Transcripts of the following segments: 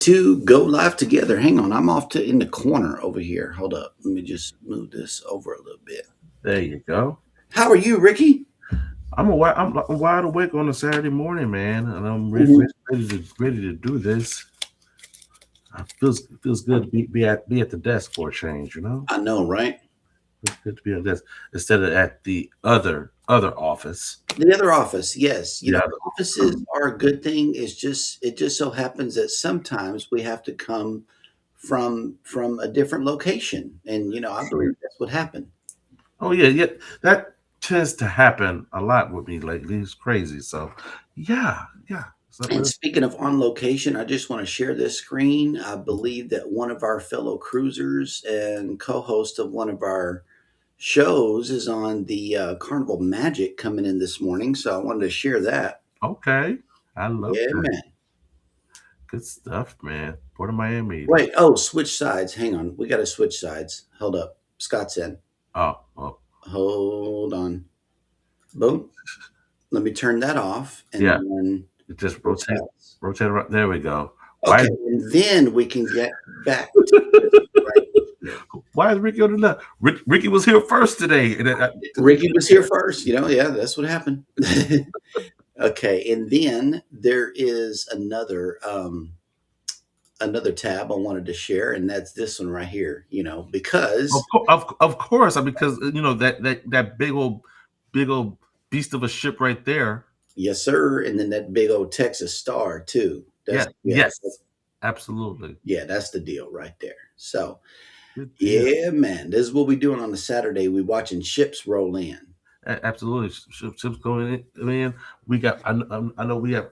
To go live together. Hang on, I'm off to in the corner over here. Hold up. Let me just move this over a little bit. There you go. How are you, Ricky? I'm wide awake on a Saturday morning, man, and I'm Mhm. ready to do this. Feels good to be at the desk for a change, you know. I know, right? It's good to be at the desk instead of at the other office. The other office, yes. Yeah. Offices are a good thing. It just so happens that sometimes we have to come from a different location, and I believe that's what happened. Oh yeah. That tends to happen a lot with me lately. It's crazy. So, yeah. So, And speaking of on location, I just want to share this screen. I believe that one of our fellow cruisers and co-host of one of our shows is on the Carnival Magic coming in this morning, so I wanted to share that. okay, I love Yeah, that. man. Good stuff, man. Port of Miami. Wait, oh, switch sides. Hang on. We got to switch sides. Hold up. Scott's in. Oh, Hold on. Boom. Let me turn that off and yeah. then It just switch sides. rotate around. There we go. Why Okay, and then we can get back to this right here. why is Ricky on the left? Ricky was here first today. Ricky was here first. Yeah, that's what happened. Okay, and then there is another tab I wanted to share, and that's this one right here. Because Of course, because that big old beast of a ship right there. yes, sir, and then that big old Texas star too. Yeah, Yeah, yes, absolutely. yeah, that's the deal right there. So Good deal. yeah, man, this is what we doing on a Saturday. We watching ships roll in. Absolutely. Ships going in. We got. I know we have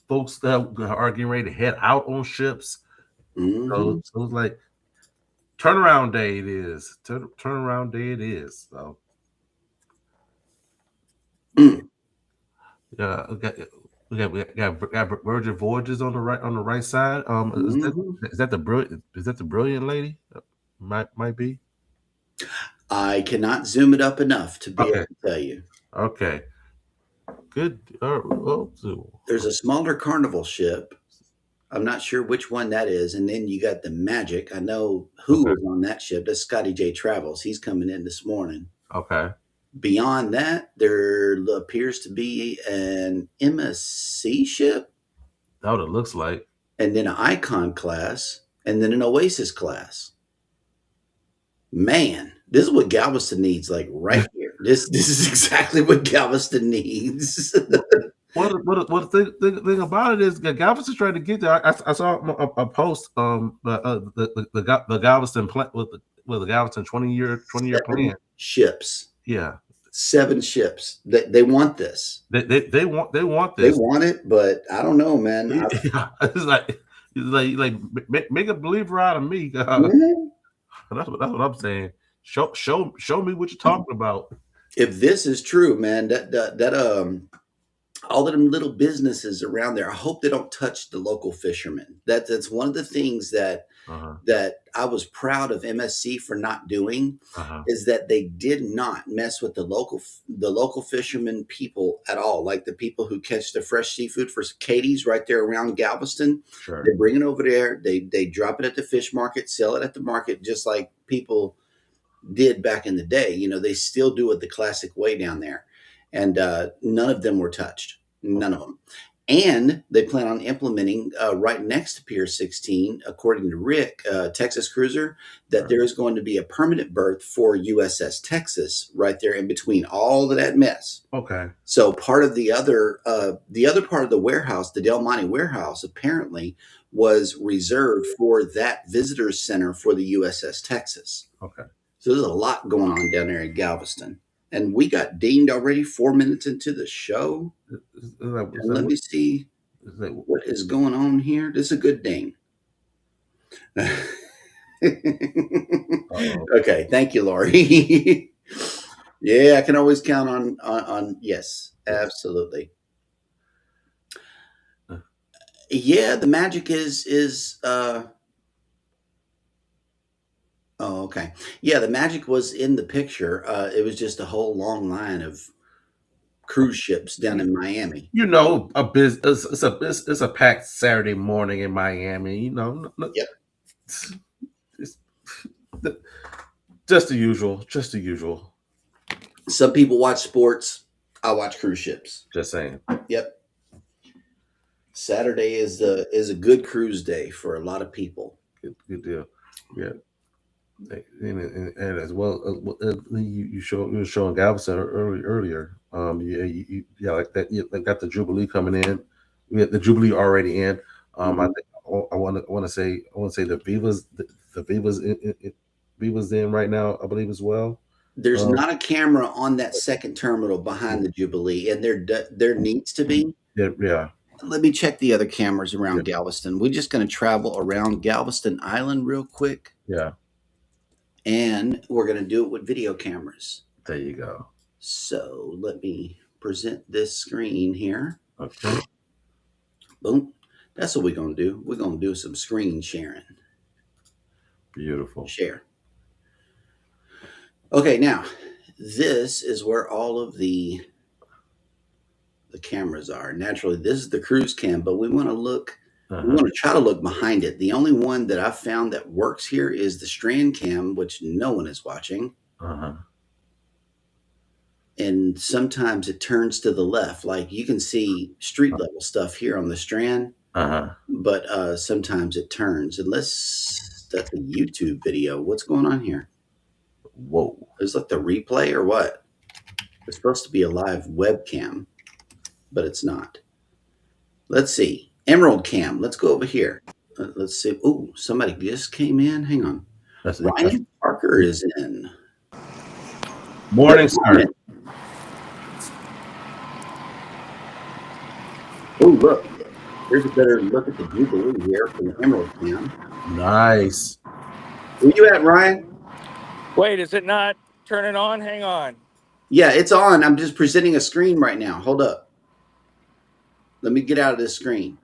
folks that are getting ready to head out on ships. Hmm. So it's like turnaround day. It is turnaround day. It is. So yeah, we got Virgin Voyages on the right side. Is that Hmm. is that the brilliant lady? Might be. I cannot zoom it up enough to be able Okay. to tell you. Okay. Good. So, There's a smaller Carnival ship. I'm not sure which one that is. And then you got the Magic. I know who okay. was on that ship. That's Scotty J Travels. He's coming in this morning. Okay. Beyond that, there appears to be an MSC ship, That's what it looks like. and then an Icon class, and then an Oasis class. Man, this is what Galveston needs, like right here. This is exactly what Galveston needs. What the thing about it is that Galveston's trying to get there. I saw a post the Galveston plan with the Galveston 20-year plan. 7 ships, Yeah, 7 ships. They want this. they want They this. want it, but I don't know, man. Yeah, it's like make a believer out of me. Mhm. That's what I'm saying. Show me what you're talking about. If this is true, man, that all of them little businesses around there, I hope they don't touch the local fishermen. That's one of the things that Uh huh. that I was proud of MSC for not doing, Uh huh. is that they did not mess with the local fishermen people at all. Like the people who catch the fresh seafood for Katie's right there around Galveston, Sure. they bring it over there. They drop it at the fish market, sell it at the market, just like people did back in the day. They still do it the classic way down there, and none of them were touched. None of them. And they plan on implementing right next to Pier 16, according to Rick, Texas Cruiser, that Sure. there is going to be a permanent berth for USS Texas right there in between all of that mess. Okay. So part of the other part of the warehouse, the Del Monte warehouse, apparently was reserved for that visitor center for the USS Texas. Okay. So there's a lot going on down there in Galveston. And we got dinged already 4 minutes into the show. Is And that let what? me see Is that, what is going on here. This is a good ding. uh-oh. Okay, thank you, Laurie. Yeah, I can always count on yes, Yes. absolutely. Uh, Yeah, the magic is oh, okay. Yeah, the magic was in the picture. It was just a whole long line of cruise ships down in Miami. You know, it's a packed Saturday morning in Miami. You know, Yep. it's just the usual. Just the usual. Some people watch sports. I watch cruise ships. Just saying. Yep. Saturday is a good cruise day for a lot of people. Good deal. Yeah. And as well, you were showing Galveston earlier. Yeah, like that. You got the Jubilee coming in. We had the Jubilee already in. I Mhm. think I want to say the Viva's in right now. I believe as well. There's Um, not a camera on that second terminal behind the Jubilee, and there needs to be. yeah, yeah, Let me check the other cameras yeah, around Galveston. We're just going to travel around Galveston Island real quick, yeah. and we're going to do it with video cameras. There you go. So let me present this screen here. Okay. Boom. That's what we're going to do. We're going to do some screen sharing. Beautiful. Share. Okay, now this is where all of the cameras are. Naturally, this is the cruise cam, but we want to look. We Uh-huh. want to try to look behind it. The only one that I've found that works here is the strand cam, which no one is watching. Uh-huh. And sometimes it turns to the left. Like you can see street level stuff here on the strand, Uh-huh. but sometimes it turns. Unless that's a YouTube video. What's going on here? Whoa. Is that the replay or what? It's supposed to be a live webcam, but it's not. Let's see. Emerald Cam. Let's go over here. Let's see. Oh, somebody just came in. Hang on. That's Ryan Parker is in. morning, Good sir. morning. Oh, look. Here's a better look at the Jubilee here from the Emerald Cam. Nice. Where you at, Ryan? Wait, is it not turning on? Hang on. Yeah, it's on. I'm just presenting a screen right now. Hold up. Let me get out of this screen.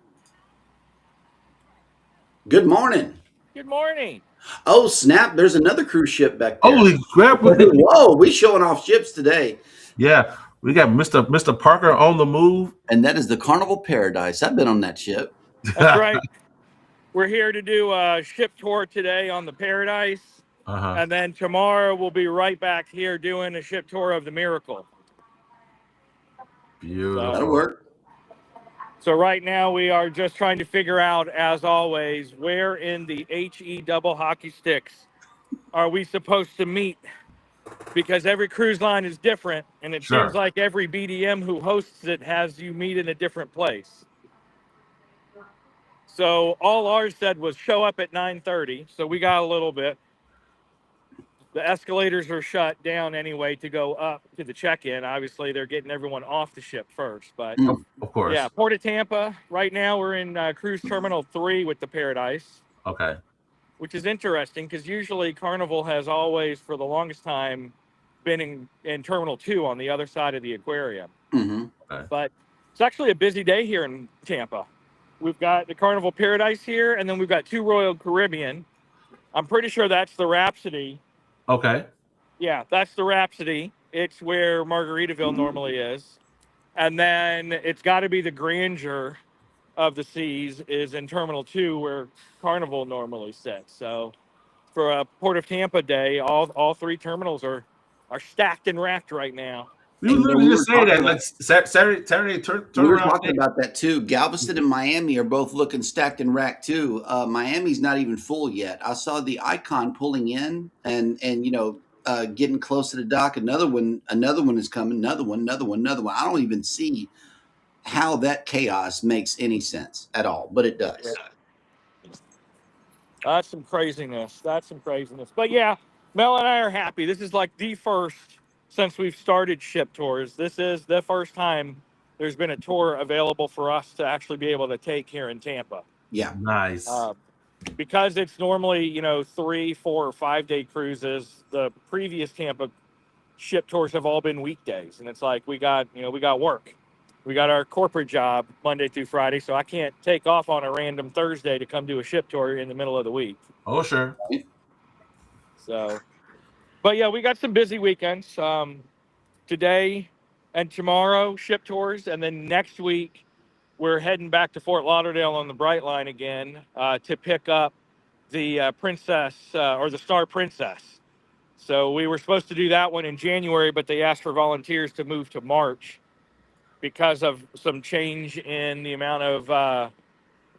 Good morning. Good morning. Oh, snap. There's another cruise ship back there. Holy crap. Whoa, we showing off ships today. Yeah, we got Mr. Parker on the move. And that is the Carnival Paradise. I've been on that ship. That's right. We're here to do a ship tour today on the Paradise. Uh-huh. And then tomorrow we'll be right back here doing a ship tour of the Miracle. Beautiful. That'll work. So right now we are just trying to figure out, as always, where in the HE double hockey sticks are we supposed to meet? Because every cruise line is different, and it Sure. seems like every BDM who hosts it has you meet in a different place. So all ours said was show up at 9:30. So we got a little bit. The escalators are shut down anyway to go up to the check-in. Obviously, they're getting everyone off the ship first. But Of course. yeah, Port of Tampa. Right now, we're in Cruise Terminal 3 with the Paradise, Okay. which is interesting because usually Carnival has always, for the longest time, been in Terminal 2 on the other side of the aquarium. Mm-hmm. Okay. But it's actually a busy day here in Tampa. We've got the Carnival Paradise here, and then we've got two Royal Caribbean. I'm pretty sure that's the Rhapsody. Okay. Yeah, that's the Rhapsody. It's where Margaritaville normally is. And then it's got to be the Grandeur of the Seas is in Terminal 2 where Carnival normally sits. So for a Port of Tampa day, all three terminals are stacked and racked right now. We were literally just saying that. Like Saturday turn We were around. talking about that too. Galveston and Miami are both looking stacked and racked too. Miami's not even full yet. I saw the Icon pulling in and getting close to the dock. Another one is coming. Another one. I don't even see how that chaos makes any sense at all, but it does. That's some craziness. But yeah, Mel and I are happy. This is like the first since we've started ship tours. This is the first time there's been a tour available for us to actually be able to take here in Tampa. Yeah. Nice. Because it's normally 3, 4, or 5 day cruises. The previous Tampa ship tours have all been weekdays, and it's like we got work. We got our corporate job Monday through Friday, so I can't take off on a random Thursday to come do a ship tour in the middle of the week. Oh, sure. So, but yeah, we got some busy weekends. Today, and tomorrow ship tours, and then next week we're heading back to Fort Lauderdale on the Brightline again to pick up the Princess or the Star Princess. So we were supposed to do that one in January, but they asked for volunteers to move to March because of some change in the amount of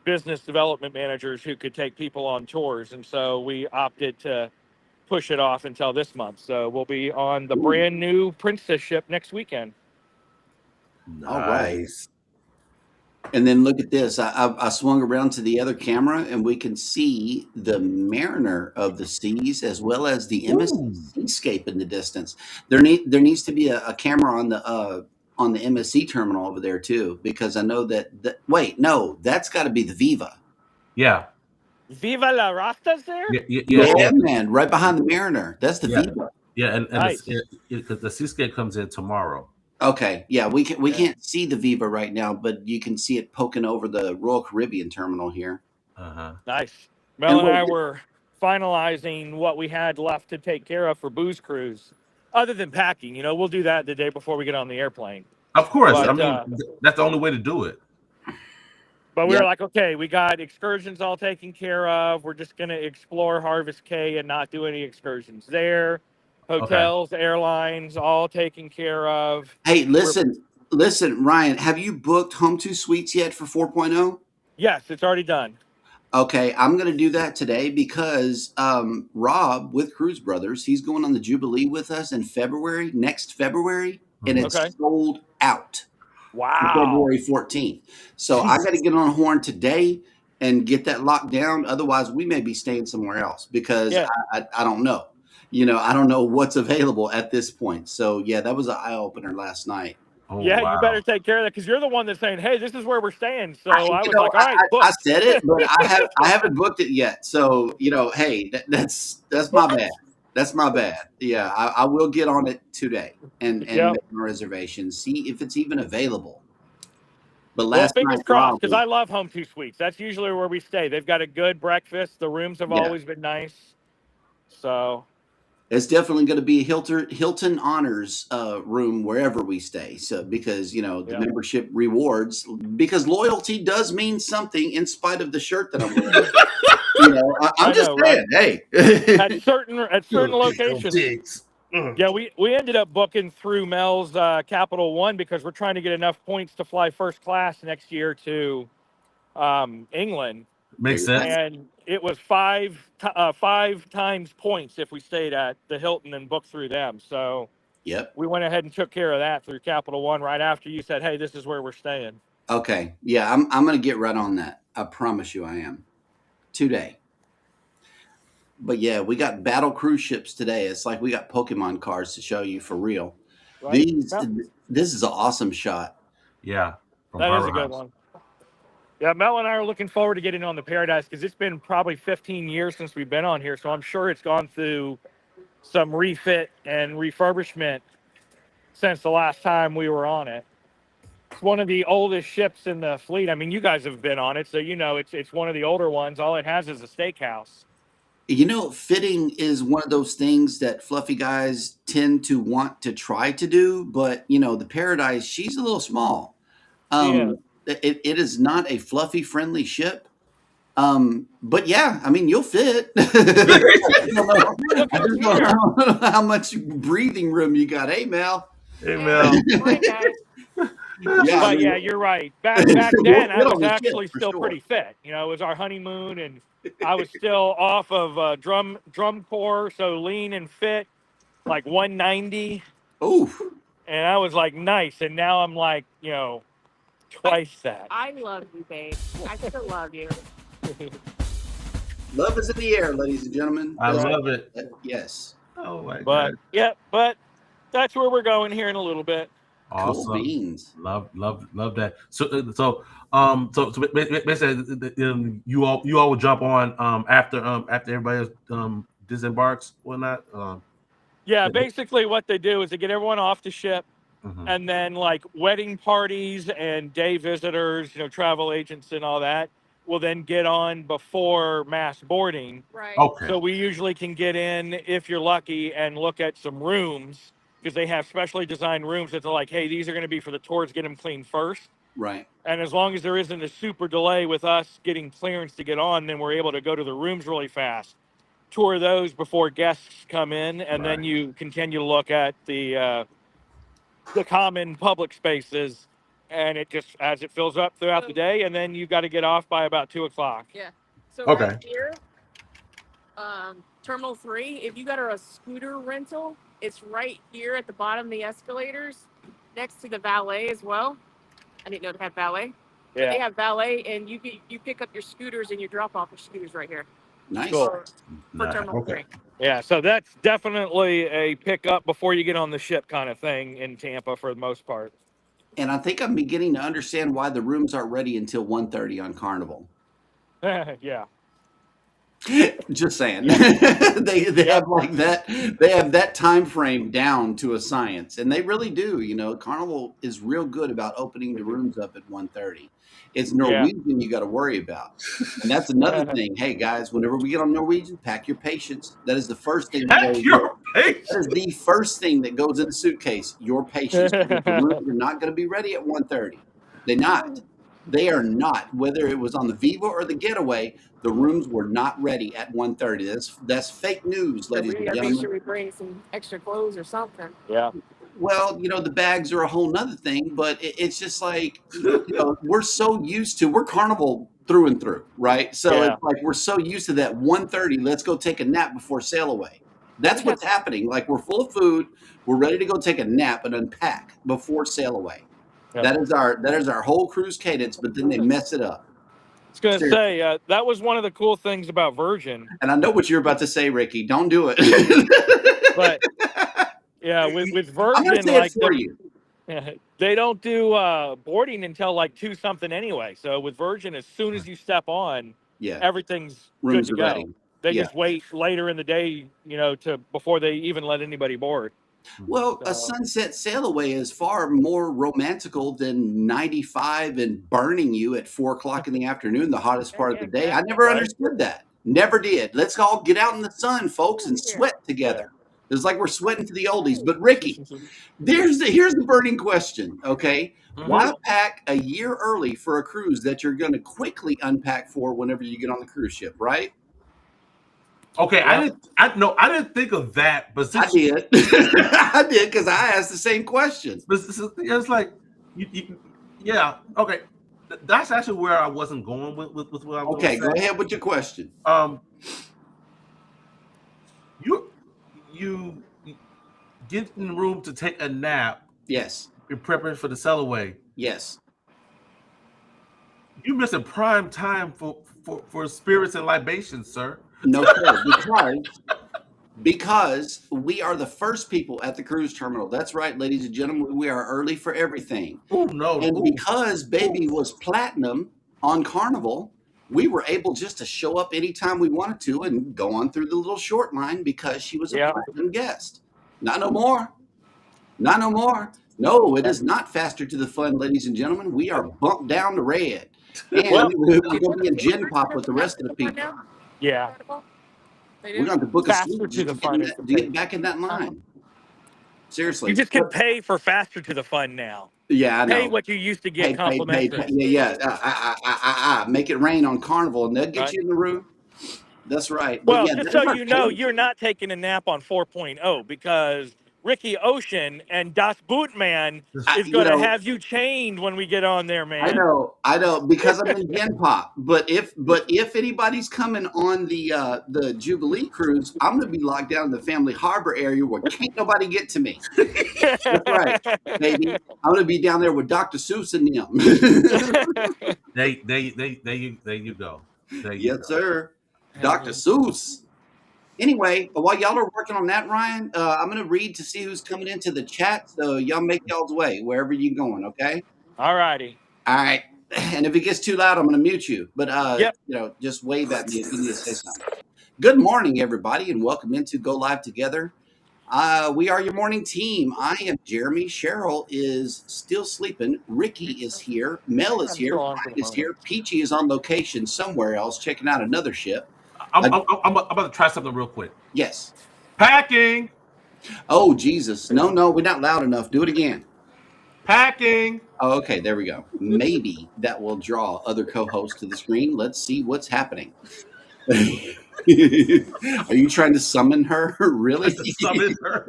business development managers who could take people on tours. And so we opted to push it off until this month. So we'll be on the Ooh, brand new Princess ship next weekend. all right. Nice. And then look at this. I swung around to the other camera, and we can see the Mariner of the Seas as well as the MSC Ooh. Seascape in the distance. There needs to be a camera on the MSC terminal over there too, because I know wait, no, that's got to be the Viva. Yeah. Viva la Rasta's there? Yeah, Yeah. man, right behind the Mariner. That's the Yeah. Viva. Yeah. And Nice. the seascape comes in tomorrow. Okay, yeah, we Yeah. can't see the Viva right now, but you can see it poking over the Royal Caribbean terminal here. Uh-huh. Nice. Mel And and I wait, were finalizing what we had left to take care of for Booze Cruise, other than packing. You know, we'll do that the day before we get on the airplane. Of course. I But mean, that's the only way to do it. we yeah, were like, okay, we got excursions all taken care of. We're just gonna explore Harvest Cay and not do any excursions there. Okay. Hotels, airlines, all taken care of. hey, We're listen, Ryan, have you booked Home 2 Suites yet for 4.0? yes, it's already done. Okay, I'm going to do that today because Rob with Cruise Brothers, he's going on the Jubilee with us in February, next February, and Mhm. it's Okay. sold out for Wow. February 14th. So I got to Jesus. get on a horn today and get that locked down. Otherwise, we may be staying somewhere else because Yeah. I don't know. I don't know what's available at this point. So yeah, that was an eye opener last night. Oh Yeah, you better wow. take care of that because you're the one that's saying, "Hey, this is where we're staying." I, So I you was know, like, "All right, I booked." said it, but I haven't booked it yet. So hey, that's my bad. That's my bad. Yeah, I will get on it today and Yep. make my reservation. See if it's even available. But Well, last night, fingers crossed Rob because was I love Home Two Suites. That's usually where we stay. They've got a good breakfast. The rooms have yeah. always been nice. So It's definitely going to be a Hilton Honors room wherever we stay. So because the yeah, membership rewards, because loyalty does mean something in spite of the shirt that I'm wearing. I'm I just know, right? saying, hey. At certain Go locations. digs. Yeah, we ended up booking through Mel's Capital One because we're trying to get enough points to fly first class next year to England. There Makes you go. sense. And it was five times points if we stayed at the Hilton and booked through them. So Yep. we went ahead and took care of that through Capital One right after you said, "Hey, this is where we're staying." Okay. Yeah, I'm going to get right on that. I promise you I am. Today. But yeah, we got battle cruise ships today. It's like we got Pokemon cards to show you for real. Right? These Yep, this is an awesome shot. Yeah. From that is Harbor a good House. one. Yeah, Mel and I are looking forward to getting on the Paradise because it's been probably 15 years since we've been on here. So I'm sure it's gone through some refit and refurbishment since the last time we were on it. It's one of the oldest ships in the fleet. I mean, you guys have been on it, so you know it's one of the older ones. All it has is a steakhouse. Fitting is one of those things that fluffy guys tend to want to try to do, but the Paradise, she's a little small. She is. It is not a fluffy friendly ship. But yeah, I mean, you'll fit. Look I who's just here. don't know how much breathing room you got. Hey, Mel. Hey Hey, Mel. morning, guys. Yeah, I But mean, yeah, you're right. Back you'll then, I fit on was the ship actually for still sure. pretty fit. You know, it was our honeymoon, and I was still off of drum core, so lean and fit, like 190, Oh, and I was like nice. And now I'm like, I twice that. I love you, babe. I still love you. love is in the air, ladies and gentlemen. I love it. Yes, Oh my But god. yeah, but that's where we're going here in a little bit. cool Awesome. beans. Love that. Basically, you all will jump on after everybody else disembarks, whatnot. Yeah, basically what they do is they get everyone off the ship, Mhm. and then like wedding parties and day visitors, travel agents and all that will then get on before mass boarding. Right. Okay. So we usually can get in if you're lucky and look at some rooms because they have specially designed rooms that they're like, hey, these are going to be for the tours, get them cleaned first. Right. And as long as there isn't a super delay with us getting clearance to get on, then we're able to go to the rooms really fast, tour those before guests come in, and then you continue to look at the common public spaces, and it just as it fills up throughout the day, and then you got to get off by about 2 o'clock. Yeah. So Okay. right here, Terminal 3, if you got a scooter rental, it's right here at the bottom of the escalators, next to the valet as well. I didn't know they had valet. But they have valet, and you pick up your scooters and you drop off your scooters right here. Nice. Cool. For Terminal Okay. 3. Yeah, so that's definitely a pickup before you get on the ship kind of thing in Tampa for the most part. And I think I'm beginning to understand why the rooms aren't ready until 1:30 on Carnival. Yeah. Just saying. they have like that. They have that time frame down to a science, and they really do. You know, Carnival is real good about opening the rooms up at 1:30. It's Norwegian you got to worry about, and that's another thing. Hey guys, whenever we get on Norwegian, pack your patience. That is the first thing. That is the first thing that goes in the suitcase. Your patience. The rooms are not going to be ready at 1:30. They're not. They are not. Whether it was on the Viva or the Getaway, the rooms were not ready at 1:30. That's fake news, ladies and Make gentlemen. sure we bring some extra clothes or something. Yeah. Well, you know, the bags are a whole nother thing, but it's just like, you know, we're so used to, we're Carnival through and through, right? So Yeah. it's like we're so used to that 1:30, let's go take a nap before sail away. That's what's happening. Like we're full of food, we're ready to go take a nap and unpack before sail away. Yep. That is our whole cruise cadence, but then they mess it up. I was going to say, that was one of the cool things about Virgin. And I know what you're about to say, Ricky. Don't do it. But yeah, with Virgin, I'm going to say like it for you. they don't do boarding until like 2 something anyway. So with Virgin, as soon as you step on, Yeah, everything's rooms good to are go. ready. They Yeah. just wait later in the day, you know, to before they even let anybody board. Well, a sunset sail away is far more romantical than 95 and burning you at 4 o'clock in the afternoon, the hottest part of the day. I never understood that. Never did. Let's all get out in the sun, folks, and sweat together. It's like we're sweating to the oldies. But Ricky, here's the burning question. Okay, why pack a year early for a cruise that you're going to quickly unpack for whenever you get on the cruise ship? Right? Okay, yeah. I didn't think of that, but I did. I did because I asked the same question. But it's like, yeah, okay. That's actually where I wasn't going with what I was. Okay, go ahead with your question. You get in the room to take a nap. Yes. In preparation for the sail away. Yes. You missing prime time for spirits and libations, sir. No, sir, because we are the first people at the cruise terminal. That's right, ladies and gentlemen. We are early for everything. Oh no! And because Baby was platinum on Carnival, we were able just to show up anytime we wanted to and go on through the little short line because she was a platinum guest. Not no more. Not no more. No, it is not faster to the fun, ladies and gentlemen. We are bumped down to red. And we're going to be in Gen Pop with the rest of the people. Yeah. We're going to have to book a suite to get back in that line. Seriously. You just can pay for faster to the fun now. Yeah, I know. Pay what you used to get complimentary. Yeah. Make it rain on Carnival, and they'll get you in the room. That's right. Well, just so you know, you're not taking a nap on 4.0 because Ricky Ocean and Das Bootman is going to have you chained when we get on there, man. I know, because I'm in Gen Pop. But if anybody's coming on the Jubilee cruise, I'm going to be locked down in the Family Harbor area where can't nobody get to me. That's right, baby. I'm going to be down there with Dr. Seuss and them. There you go. Yes, sir. Dr. Seuss. Anyway, while y'all are working on that, Ryan, I'm going to read to see who's coming into the chat. So y'all make y'all's way wherever you're going, okay? All righty. All right. And if it gets too loud, I'm going to mute you. But, just wave at me if you need to say something. Good morning, everybody, and welcome into Go Live Together. We are your morning team. I am Jeremy. Cheryl is still sleeping. Ricky is here. Mel is here. Ryan is here. Peachy is on location somewhere else checking out another ship. I'm about to try something real quick. Yes. Packing. Oh, Jesus. No, we're not loud enough. Do it again. Packing. Oh, okay, there we go. Maybe that will draw other co-hosts to the screen. Let's see what's happening. Are you trying to summon her? Really? Summon her.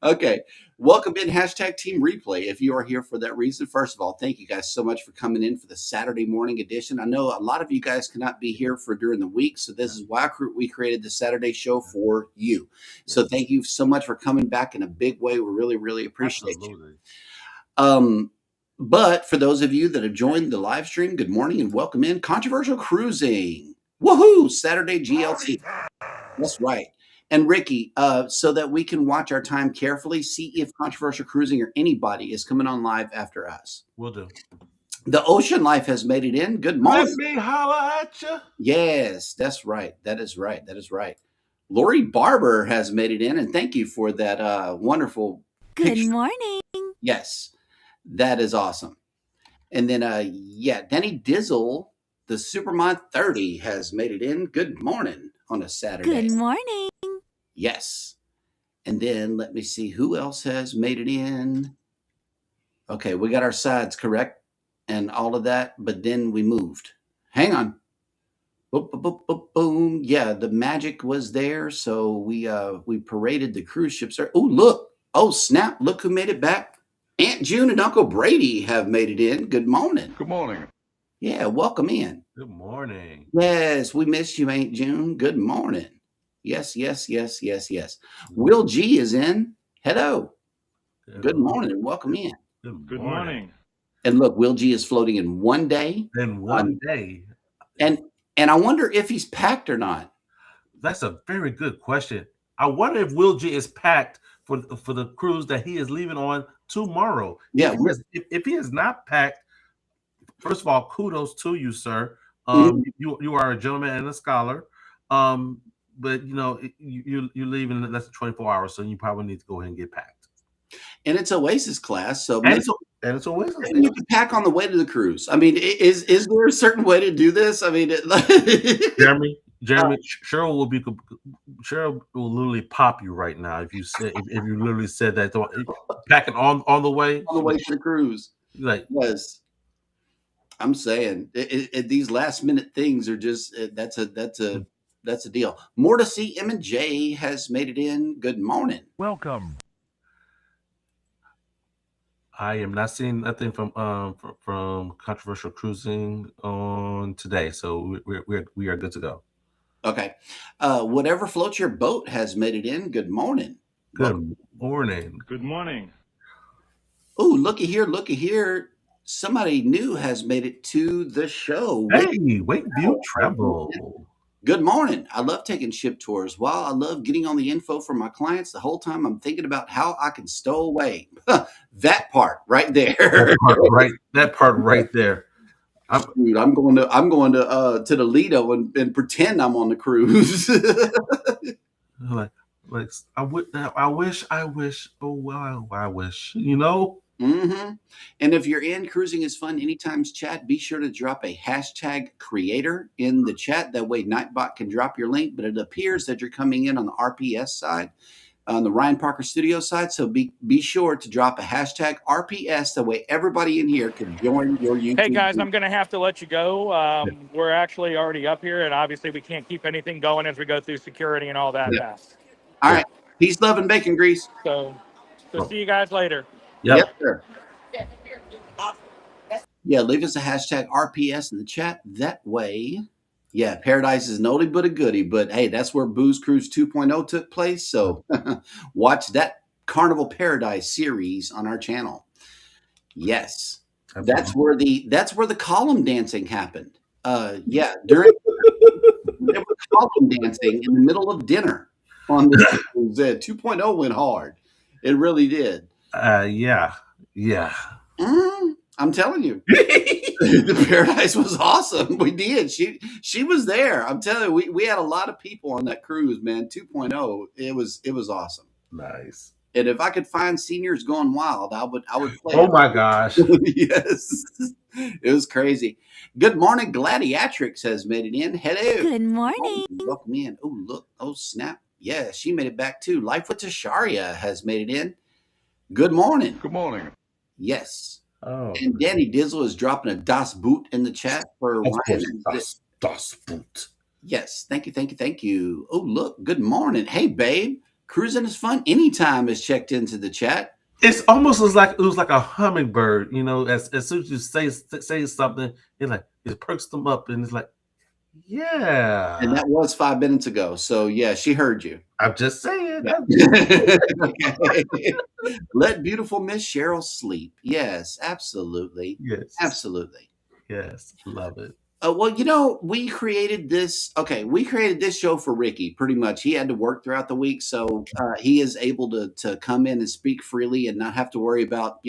Okay. Welcome in hashtag Team Replay. If you are here for that reason, first of all, thank you guys so much for coming in for the Saturday morning edition. I know a lot of you guys cannot be here for during the week, so this is why we created the Saturday show for you. So thank you so much for coming back in a big way. We really, really appreciate you. But for those of you that have joined the live stream, good morning and welcome in Controversial Cruising. Woohoo! Saturday GLC. That's right. And Ricky, so that we can watch our time carefully, see if Controversial Cruising or anybody is coming on live after us. Will do. The Ocean Life has made it in. Good morning. Let me holla at you. Yes, that's right. That is right. That is right. Lori Barber has made it in, and thank you for that wonderful Good picture. morning. Yes, that is awesome. And then, Danny Dizzle, the Supermod 30, has made it in. Good morning on a Saturday. Good morning. Yes. And then let me see who else has made it in. Okay, we got our sides correct and all of that, but then we moved. Hang on. Boom, boom, boom, boom, boom. Yeah, the magic was there, so we paraded the cruise ships. Oh, look. Oh, snap. Look who made it back. Aunt June and Uncle Brady have made it in. Good morning. Good morning. Yeah, welcome in. Good morning. Yes, we missed you, Aunt June. Good morning. Yes. Will G is in. Hello. Good morning and welcome in. Good morning. And look, Will G is floating in one day. In one day. And I wonder if he's packed or not. That's a very good question. I wonder if Will G is packed for the cruise that he is leaving on tomorrow. Yeah. If he is not packed, first of all, kudos to you, sir. You are a gentleman and a scholar. But you know you're leaving in less than 24 hours, so you probably need to go ahead and get packed. And it's Oasis class, so and it's Oasis. You can pack on the way to the cruise. I mean, is there a certain way to do this? I mean, Jeremy, Cheryl will literally pop you right now if you literally said that packing on the way to the cruise. Like, yes, I'm saying these last minute things are just that's a deal. More to see. M and J has made it in. Good morning. Welcome. I am not seeing nothing from Controversial Cruising on today, so we are good to go. Okay. Whatever floats your boat has made it in. Good morning. Good morning. Good morning. Oh, looky here. Somebody new has made it to the show. Hey, Wakeview Travel. Good morning. I love taking ship tours. While I love getting on the info from my clients, the whole time I'm thinking about how I can stow away. That part right there. That part right there. I'm going to the Lido and pretend I'm on the cruise. like I wish. Oh wow, I wish. You know. Mm-hmm. And if you're in Cruising is Fun Anytime's chat, be sure to drop a hashtag creator in the chat. That way Nightbot can drop your link, but it appears that you're coming in on the RPS side, on the Ryan Parker Studio side. So be sure to drop a hashtag RPS. That way everybody in here can join your YouTube. Hey guys, I'm going to have to let you go. We're actually already up here, and obviously we can't keep anything going as we go through security and all that fast. All right. Peace, love, and bacon grease. So see you guys later. Yep, sir. Yeah, leave us a hashtag RPS in the chat. That way, Paradise is an oldie but a goodie. But hey, that's where Booze Cruise 2.0 took place. So watch that Carnival Paradise series on our channel. Yes, absolutely. That's where the column dancing happened. During there was column dancing in the middle of dinner on the 2.0 went hard. It really did. Yeah. I'm telling you, the Paradise was awesome. We did. She was there. I'm telling you, we had a lot of people on that cruise, man. 2.0. It was awesome. Nice. And if I could find seniors going wild, I would play. Oh my gosh. Yes. It was crazy. Good morning. Gladiatrix has made it in. Hello. Good morning. Welcome in. Oh, look. Oh, snap. Yeah, she made it back too. Life with Tasharia has made it in. Good morning. Good morning. Yes. Oh, And Danny Dizzle is dropping a Das Boot in the chat for of course, Ryan. das Boot. Yes. Thank you. Oh, look. Good morning. Hey, babe. Cruising is fun anytime is checked into the chat. It's almost it was like a hummingbird, you know. As soon as you say something, it perks them up, and it's like, yeah. And that was 5 minutes ago. So yeah, she heard you. I'm just saying. Yeah. Okay. Let beautiful Miss Cheryl sleep. Yes, absolutely. Yes. Absolutely. Yes. Love it. Well, you know, we created this. Okay, we created this show for Ricky. Pretty much, he had to work throughout the week, so he is able to come in and speak freely and not have to worry about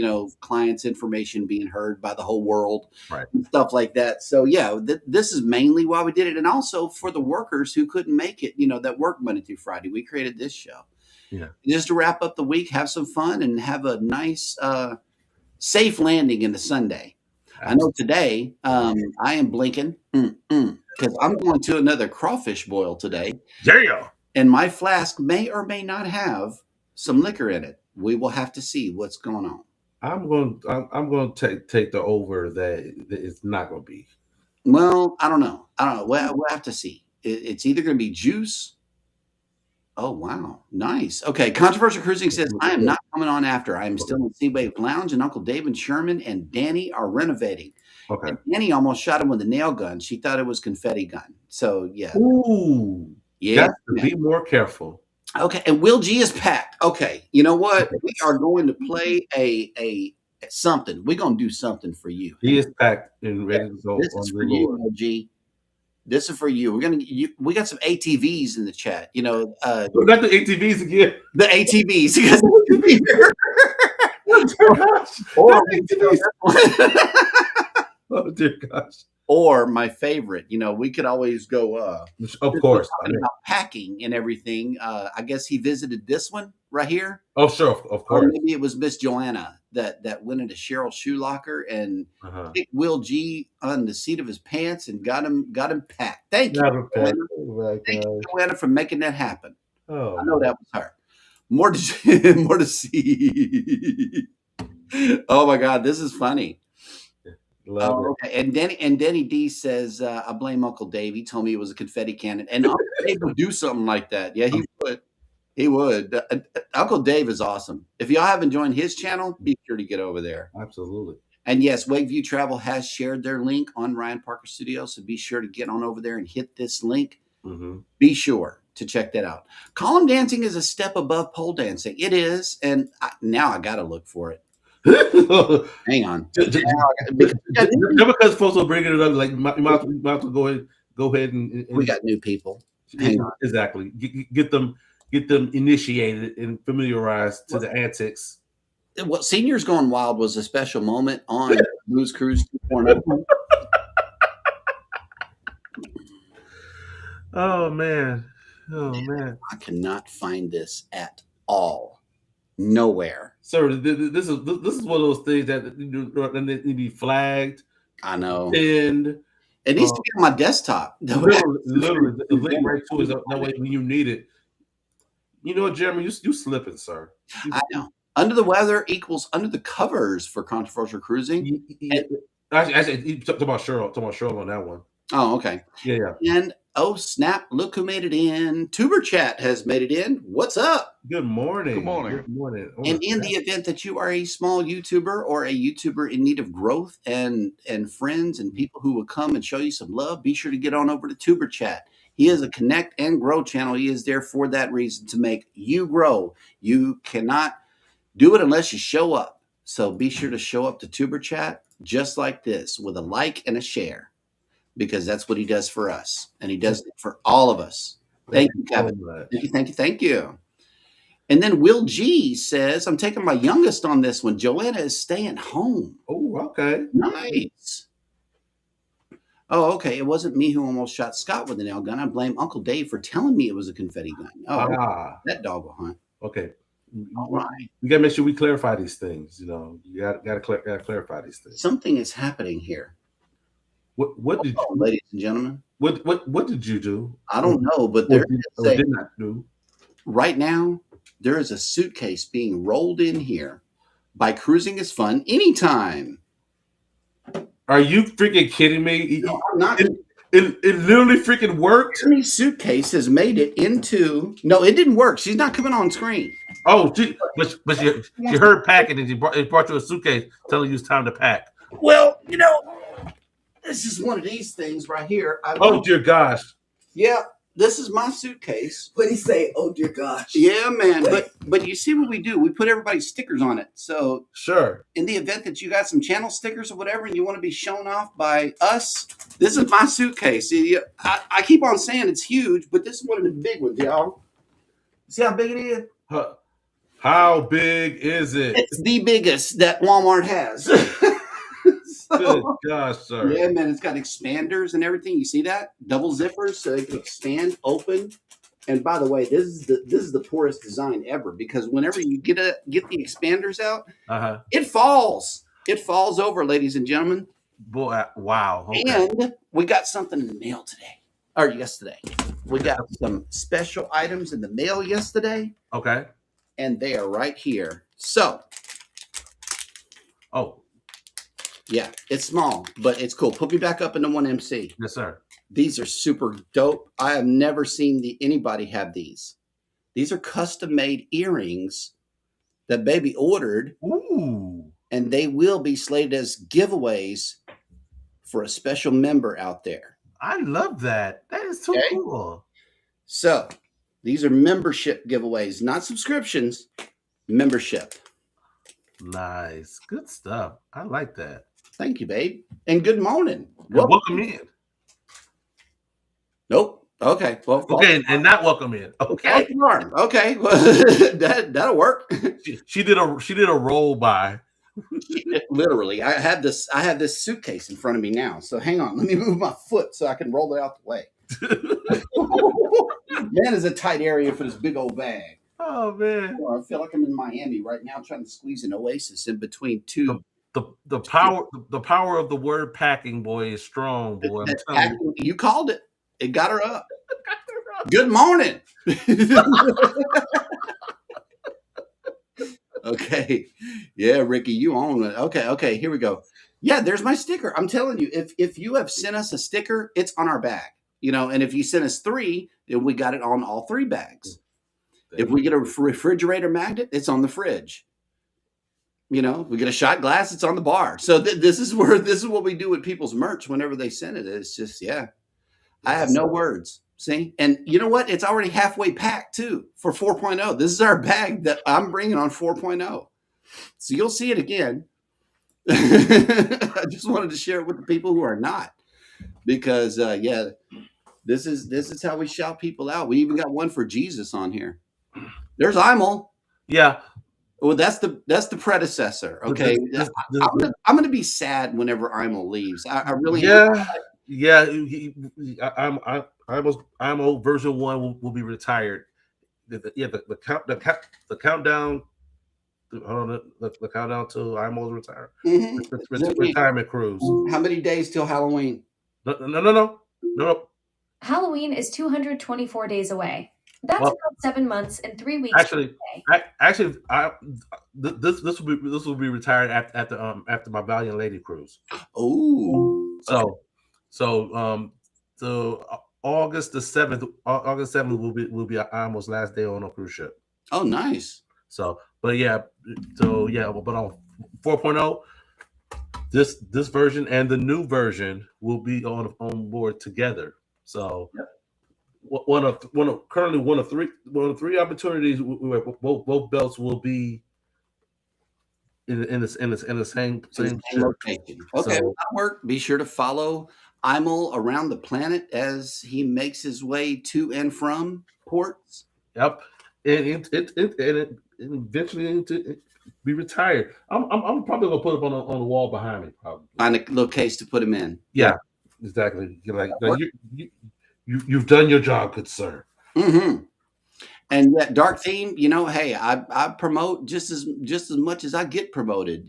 clients' information being heard by the whole world, right, and stuff like that. So yeah, this is mainly why we did it, and also for the workers who couldn't make it. That work Monday through Friday. We created this show, just to wrap up the week, have some fun, and have a nice, safe landing into Sunday. I know today I am blinking because I'm going to another crawfish boil today. Yeah. And my flask may or may not have some liquor in it. We will have to see what's going on. I'm going to take the over that it's not going to be. Well, I don't know. We'll have to see. It's either going to be juice. Oh, wow. Nice. Okay. Controversial Cruising says, I am not coming on after. I am still in Seawave Lounge, and Uncle Dave and Sherman and Danny are renovating. Okay. And Danny almost shot him with a nail gun. She thought it was confetti gun. So, yeah. Ooh. Yeah. Got to be more careful. Okay. And Will G is packed. Okay. You know what? We are going to play a something. We're going to do something for you. He is packed and ready to go. This is for you, Will G. This is for you. We got some ATVs in the chat. Not the ATVs again. The ATVs. Oh dear gosh. Or my favorite, we could always go. Of course, about packing and everything. I guess he visited this one right here. Oh sure, of course. Or maybe it was Miss Joanna that went into Cheryl's shoe locker and kicked Will G on the seat of his pants and got him packed. Thank you, Joanna. Thank you, Joanna, for making that happen. Oh, I know that was her. More to see. Oh my God, this is funny. Okay. And Denny D says, I blame Uncle Dave. He told me it was a confetti cannon. And Uncle Dave would do something like that. Yeah, he would. He would. Uncle Dave is awesome. If y'all haven't joined his channel, be sure to get over there. Absolutely. And yes, Wakeview Travel has shared their link on Ryan Parker Studios. So be sure to get on over there and hit this link. Mm-hmm. Be sure to check that out. Column dancing is a step above pole dancing. It is. And now I got to look for it. Hang on. Because folks are bringing it up, like you might have to go ahead and we got new people. Hang on. Exactly. Get them initiated and familiarized to the antics. What Seniors Gone Wild was a special moment on Blues Cruise 2.0. Oh man. I cannot find this at all. Nowhere, sir. This is one of those things that need to be flagged. I know, and it needs to be on my desktop. Literally, the link right to it. That way, when you need it, you know what, Jeremy, you slipping, sir. I know. Under the weather equals under the covers for controversial cruising. Actually, talk about Cheryl on that one. Oh, okay. Yeah. And oh snap! Look who made it in. Tuber Chat has made it in. What's up? Good morning. Good morning. Oh, and in the event that you are a small YouTuber or a YouTuber in need of growth and friends and people who will come and show you some love, be sure to get on over to Tuber Chat. He is a connect and grow channel. He is there for that reason, to make you grow. You cannot do it unless you show up. So be sure to show up to Tuber Chat just like this with a like and a share, because that's what he does for us. And he does it for all of us. Thank you, Kevin. Thank you. And then Will G says, I'm taking my youngest on this one. Joanna is staying home. Oh, okay. Nice. Oh, okay. It wasn't me who almost shot Scott with a nail gun. I blame Uncle Dave for telling me it was a confetti gun. Oh, that dog will hunt. Okay. All right. We got to make sure we clarify these things. You got to clarify these things. Something is happening here. What did you, ladies and gentlemen? What did you do? I don't know, but did not do. right now, there is a suitcase being rolled in here by Cruising is Fun anytime. Are you freaking kidding me? No, I'm not. It literally freaking worked. Tierney's suitcase has made it into. No, it didn't work. She's not coming on screen. Oh, but she heard packing and it brought you a suitcase telling you it's time to pack. Well, this is one of these things right here. Oh dear gosh. Yeah, this is my suitcase. What did he say? Oh dear gosh. Yeah, man. But you see what we do? We put everybody's stickers on it. So Sure. in the event that you got some channel stickers or whatever, and you want to be shown off by us, this is my suitcase. See, I keep on saying it's huge, but this is one of the big ones, y'all. See how big it is? How big is it? It's the biggest that Walmart has. Good gosh, sir. Yeah, man, it's got expanders and everything. You see that? Double zippers, so they can expand, open. And by the way, this is the poorest design ever, because whenever you get the expanders out, it falls. It falls over, ladies and gentlemen. Boy, wow. Okay. And we got something in the mail today, or yesterday. We got some special items in the mail yesterday. Okay. And they are right here. So. Oh. Yeah, it's small, but it's cool. Put me back up into 1MC. Yes, sir. These are super dope. I have never seen anybody have these. These are custom-made earrings that baby ordered. Ooh. And they will be slated as giveaways for a special member out there. I love that. That is so cool. So these are membership giveaways, not subscriptions, membership. Nice. Good stuff. I like that. Thank you, babe. And good morning. Welcome in. Nope. Okay. Well. Okay, and not welcome in. Okay. Okay. Well, that'll work. She did a roll by. Literally, I have this suitcase in front of me now. So hang on, let me move my foot so I can roll it out the way. Man, is a tight area for this big old bag. Oh man, I feel like I'm in Miami right now, trying to squeeze an oasis in between two. The power of the word packing, boy, is strong, boy. You called it. It got her up. Good morning. Okay. Yeah, Ricky, you own it. Okay, here we go. Yeah, there's my sticker. I'm telling you, if you have sent us a sticker, it's on our bag. And if you sent us 3, then we got it on all 3 bags. If we get a refrigerator magnet, it's on the fridge. We get a shot glass, it's on the bar. So this is what we do with people's merch whenever they send it. It's just, yeah. I have no words. See? And you know what? It's already halfway packed too for 4.0. This is our bag that I'm bringing on 4.0. So you'll see it again. I just wanted to share it with the people who are not, because yeah, this is how we shout people out. We even got one for Jesus on here. There's Imel. Yeah. Well, that's the predecessor. Okay. I'm gonna be sad whenever Imel leaves. I really am. Yeah. I'm old version 1 will be retired. The countdown. The countdown to Imel's retire. Retirement cruise. How many days till Halloween? No. Halloween is 224 days away. That's about 7 months and 3 weeks. Actually, this will be retired after my Valiant Lady cruise. Oh, so August 7th will be Imel's last day on a cruise ship. Oh, nice. But on 4.0, this version and the new version will be on board together. So one of 3 opportunities where both belts will be in the same location. Okay, that'll work. Be sure to follow Imel around the planet as he makes his way to and from ports. Yep, and eventually to be retired. I'm probably gonna put up on the wall behind me. Probably find a little case to put him in. Yeah, exactly. You've done your job, good sir. Mm-hmm. And yet, dark theme. Hey, I promote just as much as I get promoted.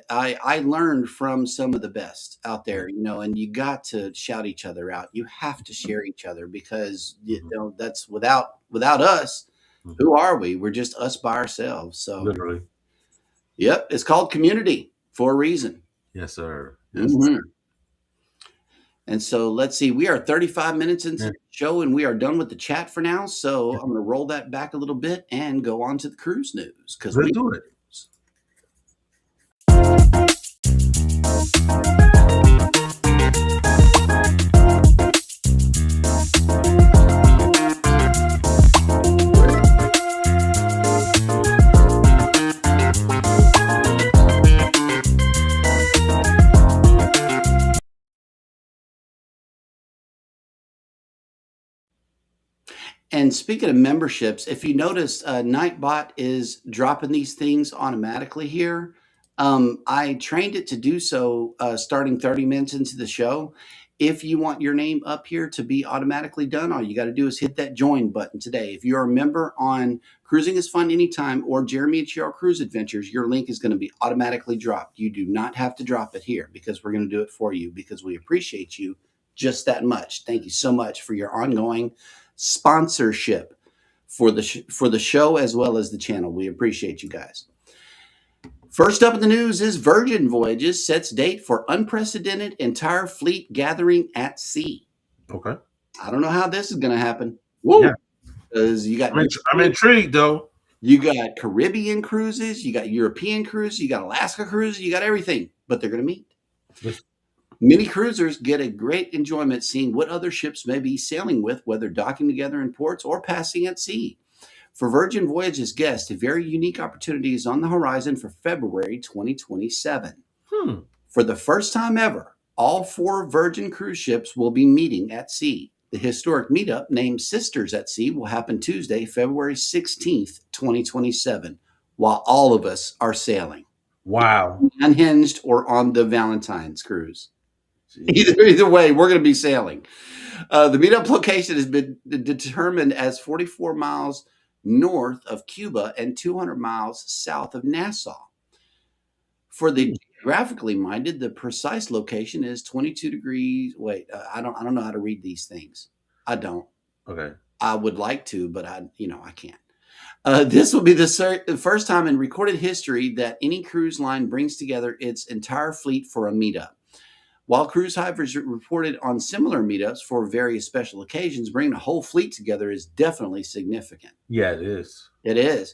I learned from some of the best out there. And you got to shout each other out. You have to share each other, because that's without us, Who are we? We're just us by ourselves. So, Literally. yep, it's called community for a reason. Yes, sir. Yes, Mhm. sir. And so let's see, we are 35 minutes into the show and we are done with the chat for now. So I'm going to roll that back a little bit and go on to the cruise news because Let's do it. And speaking of memberships, if you notice, Nightbot is dropping these things automatically here. I trained it to do so starting 30 minutes into the show. If you want your name up here to be automatically done, all you got to do is hit that join button today. If you're a member on Cruising is Fun Anytime or Jeremy and Cheryl Cruise Adventures, your link is going to be automatically dropped. You do not have to drop it here because we're going to do it for you because we appreciate you just that much. Thank you so much for your ongoing sponsorship for the show as well as the channel. We appreciate you guys. First up in the news is Virgin Voyages sets date for unprecedented entire fleet gathering at sea. Okay. I don't know how this is going to happen. Woo! Yeah. Because you got I'm intrigued though. You got Caribbean cruises, you got European cruises, you got Alaska cruises, you got everything, but they're going to meet. Yes. Many cruisers get a great enjoyment seeing what other ships may be sailing with, whether docking together in ports or passing at sea. For Virgin Voyages guests, a very unique opportunity is on the horizon for February 2027. For the first time ever, all 4 Virgin cruise ships will be meeting at sea. The historic meetup named Sisters at Sea will happen Tuesday, February 16th, 2027, while all of us are sailing. Wow. Unhinged or on the Valentine's cruise. Either way, we're going to be sailing. The meetup location has been determined as 44 miles north of Cuba and 200 miles south of Nassau. For the geographically minded, the precise location is 22 degrees. Wait, I don't know how to read these things. I don't. Okay. I would like to, but I can't. This will be the first time in recorded history that any cruise line brings together its entire fleet for a meetup. While Cruise Hive has reported on similar meetups for various special occasions, bringing a whole fleet together is definitely significant. Yeah, it is. It is.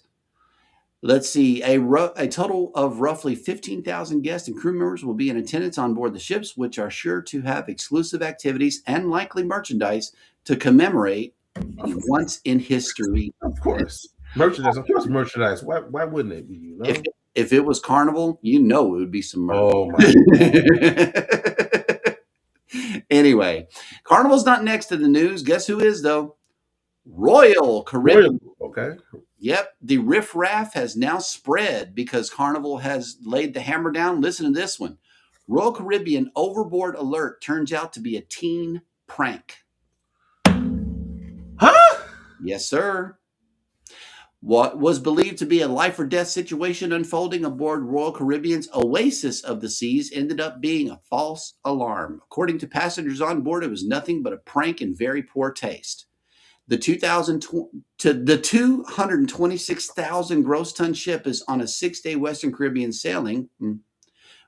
Let's see. A total of roughly 15,000 guests and crew members will be in attendance on board the ships, which are sure to have exclusive activities and likely merchandise to commemorate the once in history. Of course. Merchandise. Of course, merchandise. Why wouldn't it be? You know? If it was Carnival, it would be some merch. Oh my God. Anyway, Carnival's not next to the news. Guess who is, though? Royal Caribbean. Okay. Yep. The riffraff has now spread because Carnival has laid the hammer down. Listen to this one. Royal Caribbean overboard alert turns out to be a teen prank. Huh? Yes, sir. What was believed to be a life or death situation unfolding aboard Royal Caribbean's Oasis of the Seas ended up being a false alarm. According to passengers on board, it was nothing but a prank in very poor taste. The 226,000 gross ton ship is on a 6-day Western Caribbean sailing,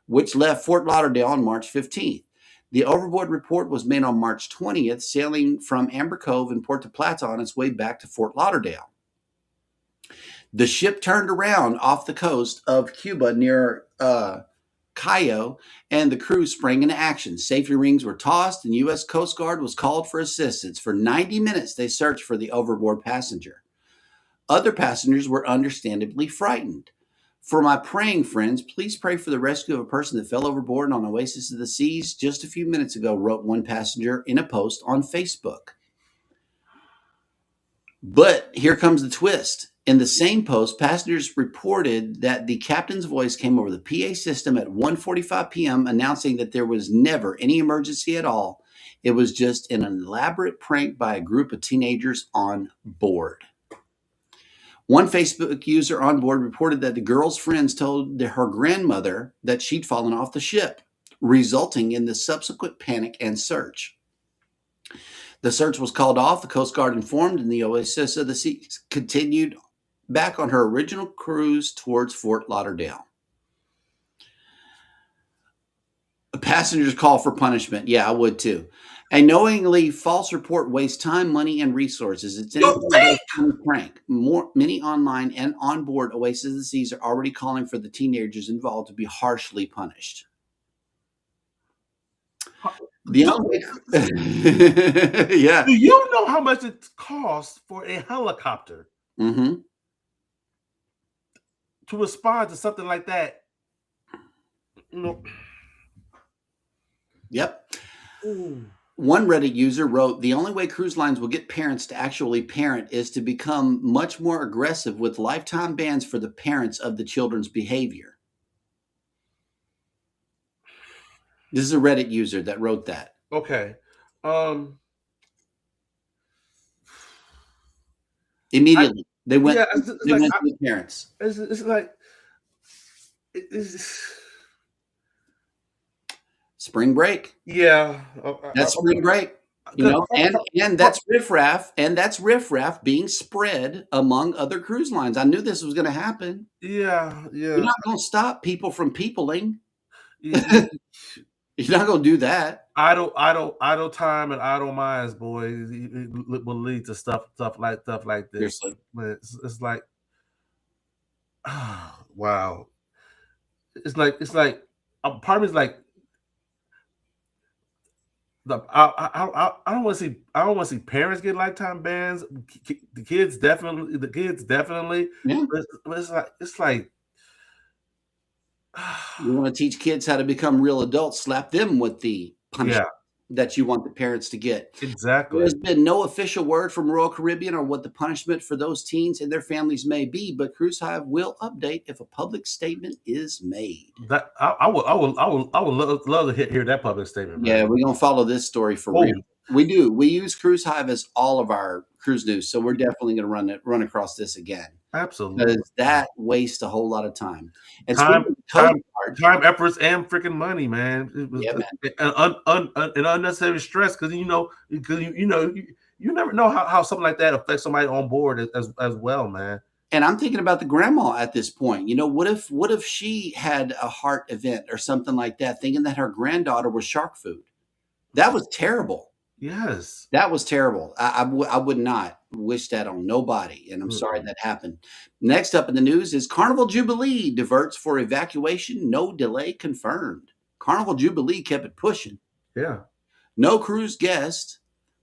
which left Fort Lauderdale on March 15th. The overboard report was made on March 20th, sailing from Amber Cove in Puerto Plata on its way back to Fort Lauderdale. The ship turned around off the coast of Cuba near Cayo, and the crew sprang into action. Safety rings were tossed, and U.S. Coast Guard was called for assistance. For 90 minutes, they searched for the overboard passenger. Other passengers were understandably frightened. For my praying friends, please pray for the rescue of a person that fell overboard on Oasis of the Seas just a few minutes ago, wrote one passenger in a post on Facebook. But here comes the twist. In the same post, passengers reported that the captain's voice came over the PA system at 1:45 p.m. announcing that there was never any emergency at all. It was just an elaborate prank by a group of teenagers on board. One Facebook user on board reported that the girl's friends told her grandmother that she'd fallen off the ship, resulting in the subsequent panic and search. The search was called off, the Coast Guard informed, and the Oasis of the Seas continued back on her original cruise towards Fort Lauderdale. A passenger's call for punishment. Yeah, I would too. A knowingly false report wastes time, money, and resources. It's anything but prank. Many online and onboard Oasis of the Seas are already calling for the teenagers involved to be harshly punished. The only yeah. Do you know how much it costs for a helicopter to respond to something like that? Yep. Ooh. One Reddit user wrote, the only way cruise lines will get parents to actually parent is to become much more aggressive with lifetime bans for the parents of the children's behavior. This is a Reddit user that wrote that. Okay. Immediately. They went to the parents. It's like... Spring break. Yeah. That's spring break. And that's riffraff, being spread among other cruise lines. I knew this was going to happen. Yeah. You're not going to stop people from peopling. You're not going to do that. Idle time and idle minds, boys, it will lead to stuff like this. Seriously. But it's like, oh, wow. It's like part of me is like, I don't want to see parents get lifetime bans. The kids definitely. Yeah. But it's like you want to teach kids how to become real adults, slap them with the punishment that you want the parents to get. Exactly. There's been no official word from Royal Caribbean or what the punishment for those teens and their families may be, but Cruise Hive will update if a public statement is made. That I would love to hear that public statement. Man. Yeah, we're gonna follow this story for real. We do. We use Cruise Hive as all of our cruise news, so we're definitely gonna run across this again. Absolutely, because that wastes a whole lot of time and time, efforts, and freaking money, man. It was an unnecessary stress because you never know how something like that affects somebody on board as well, man. And I'm thinking about the grandma at this point. What if she had a heart event or something like that, thinking that her granddaughter was shark food? That was terrible. Yes. That was terrible. I would not wish that on nobody, and I'm sorry that happened. Next up in the news is Carnival Jubilee diverts for evacuation. No delay confirmed. Carnival Jubilee kept it pushing. Yeah. No cruise guest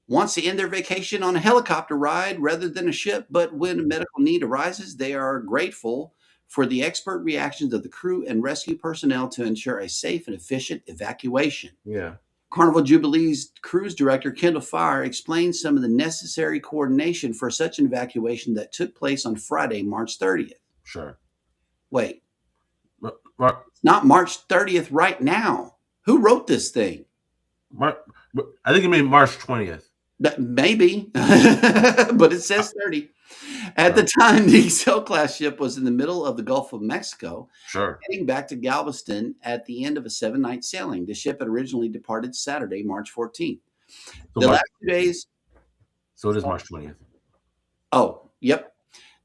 wants to end their vacation on a helicopter ride rather than a ship, but when a medical need arises, they are grateful for the expert reactions of the crew and rescue personnel to ensure a safe and efficient evacuation. Yeah. Carnival Jubilee's cruise director, Kendall Fire, explained some of the necessary coordination for such an evacuation that took place on Friday, March 30th. Sure. Wait. It's not March 30th right now. Who wrote this thing? I think you mean March 20th. Maybe, but it says 30. At the time, the Excel-class ship was in the middle of the Gulf of Mexico, heading back to Galveston at the end of a 7-night sailing. The ship had originally departed Saturday, March 14th. The last 2 days... So it is March 20th. Oh, yep.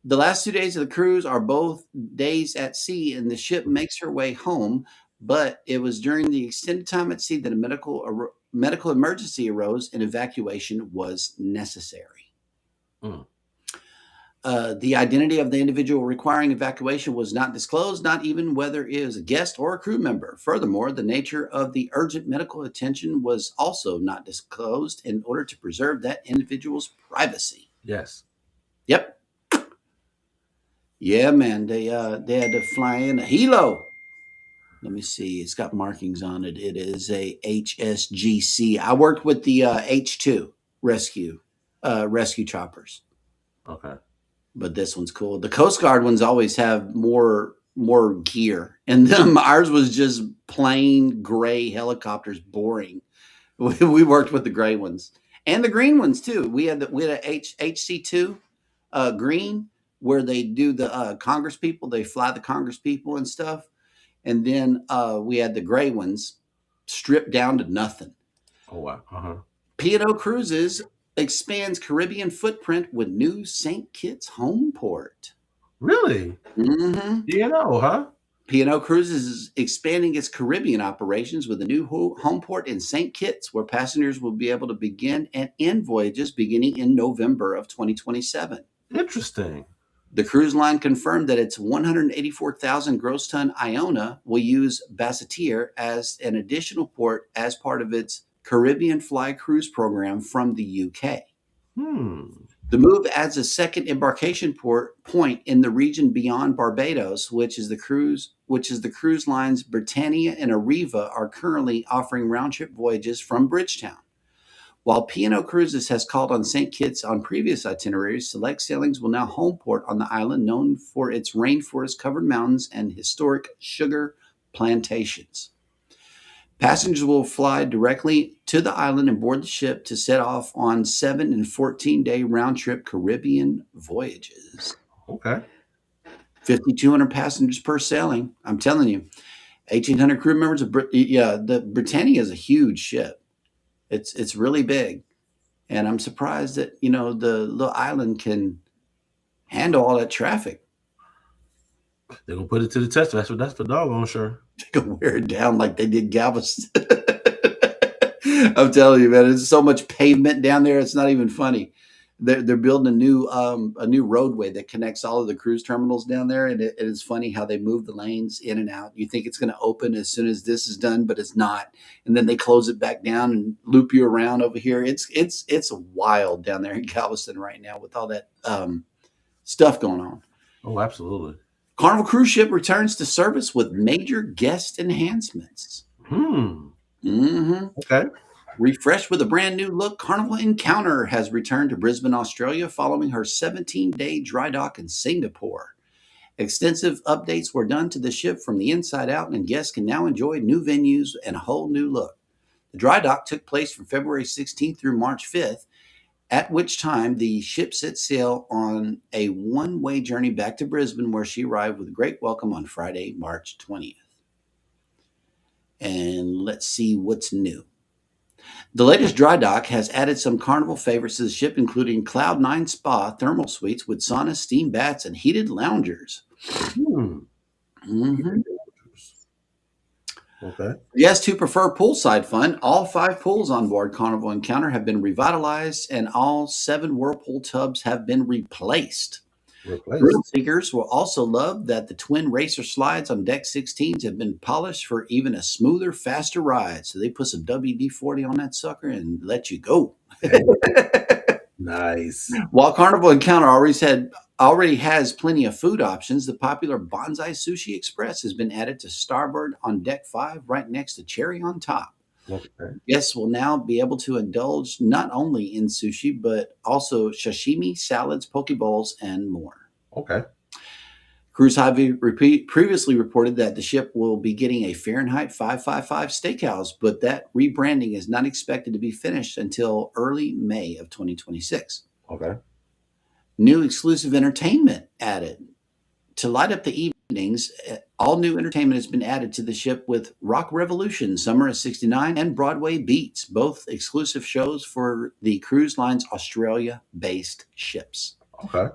The last 2 days of the cruise are both days at sea, and the ship makes her way home, but it was during the extended time at sea that a medical emergency arose and evacuation was necessary. The identity of the individual requiring evacuation was not disclosed, not even whether it is a guest or a crew member. Furthermore, the nature of the urgent medical attention was also not disclosed in order to preserve that individual's privacy. Yes. Yep. Yeah, man. They had to fly in a helo. Let me see. It's got markings on it. It is a HSGC. I worked with the H2 rescue choppers. Okay. But this one's cool. The Coast Guard ones always have more gear, and them ours was just plain gray helicopters. Boring. We worked with the gray ones and the green ones too. We had a HC2 green where they do the Congress people. They fly the Congress people and stuff. And then we had the gray ones stripped down to nothing. Oh, wow. P&O Cruises expands Caribbean footprint with new St. Kitts home port. Really? Mm-hmm. P&O, huh? P&O Cruises is expanding its Caribbean operations with a new home port in St. Kitts, where passengers will be able to begin and end voyages beginning in November of 2027. Interesting. The cruise line confirmed that its 184,000 gross ton Iona will use Basseterre as an additional port as part of its Caribbean Fly Cruise program from the UK. The move adds a second embarkation point in the region beyond Barbados, which is the cruise lines Britannia and Arriva are currently offering round-trip voyages from Bridgetown. While P&O Cruises has called on St. Kitts on previous itineraries, select sailings will now home port on the island known for its rainforest-covered mountains and historic sugar plantations. Passengers will fly directly to the island and board the ship to set off on 7 and 14-day round-trip Caribbean voyages. Okay. 5,200 passengers per sailing. I'm telling you, 1,800 crew members. The Britannia is a huge ship. It's really big, and I'm surprised that the little island can handle all that traffic. They're gonna put it to the test. That's for doggone sure. They can wear it down like they did Galveston. I'm telling you, man, there's so much pavement down there. It's not even funny. They're building a new roadway that connects all of the cruise terminals down there, and it is funny how they move the lanes in and out. You think it's going to open as soon as this is done, but it's not. And then they close it back down and loop you around over here. It's wild down there in Galveston right now with all that stuff going on. Oh, absolutely. Carnival cruise ship returns to service with major guest enhancements. Okay. Refreshed with a brand new look, Carnival Encounter has returned to Brisbane, Australia, following her 17-day dry dock in Singapore. Extensive updates were done to the ship from the inside out, and guests can now enjoy new venues and a whole new look. The dry dock took place from February 16th through March 5th, at which time the ship set sail on a one-way journey back to Brisbane, where she arrived with a great welcome on Friday, March 20th. And let's see what's new. The latest dry dock has added some Carnival favorites to the ship, including Cloud9 Spa thermal suites with sauna, steam baths, and heated loungers. Okay. Guests who prefer poolside fun, all 5 pools on board Carnival Encounter have been revitalized, and all 7 whirlpool tubs have been replaced. Thrill seekers will also love that the twin racer slides on deck 16s have been polished for even a smoother, faster ride. So they put some WD-40 on that sucker and let you go. Nice. While Carnival Encounter already has plenty of food options, the popular Bonsai Sushi Express has been added to starboard on deck 5, right next to Cherry on Top. Okay. Guests will now be able to indulge not only in sushi, but also sashimi, salads, poke bowls, and more. Okay. Cruise Hobby previously reported that the ship will be getting a Fahrenheit 555 steakhouse, but that rebranding is not expected to be finished until early May of 2026. Okay. New exclusive entertainment added. To light up the evenings, all new entertainment has been added to the ship with Rock Revolution, Summer of '69, and Broadway Beats, both exclusive shows for the cruise line's Australia-based ships. Okay.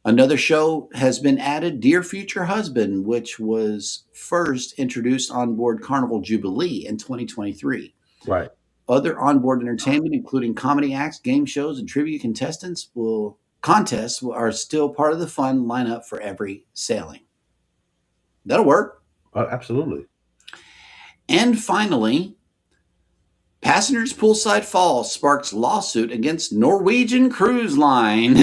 Another show has been added, Dear Future Husband, which was first introduced on board Carnival Jubilee in 2023. Right. Other onboard entertainment, including comedy acts, game shows, and trivia contests are still part of the fun lineup for every sailing. That'll work. Absolutely. And finally, Passengers Poolside Falls sparks lawsuit against Norwegian Cruise Line.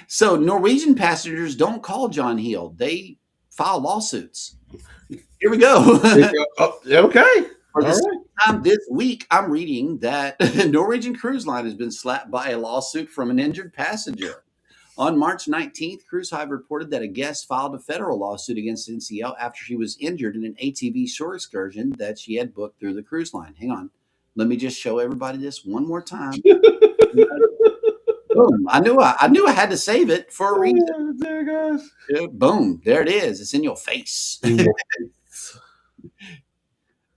So Norwegian passengers don't call John Heel. They file lawsuits. Here we go. Okay. For the second time this week, I'm reading that Norwegian Cruise Line has been slapped by a lawsuit from an injured passenger. On March 19th, Cruise Hive reported that a guest filed a federal lawsuit against NCL after she was injured in an ATV shore excursion that she had booked through the cruise line. Hang on. Let me just show everybody this one more time. Boom. I knew I had to save it for a reason. There it goes. Yeah, boom. There it is. It's in your face.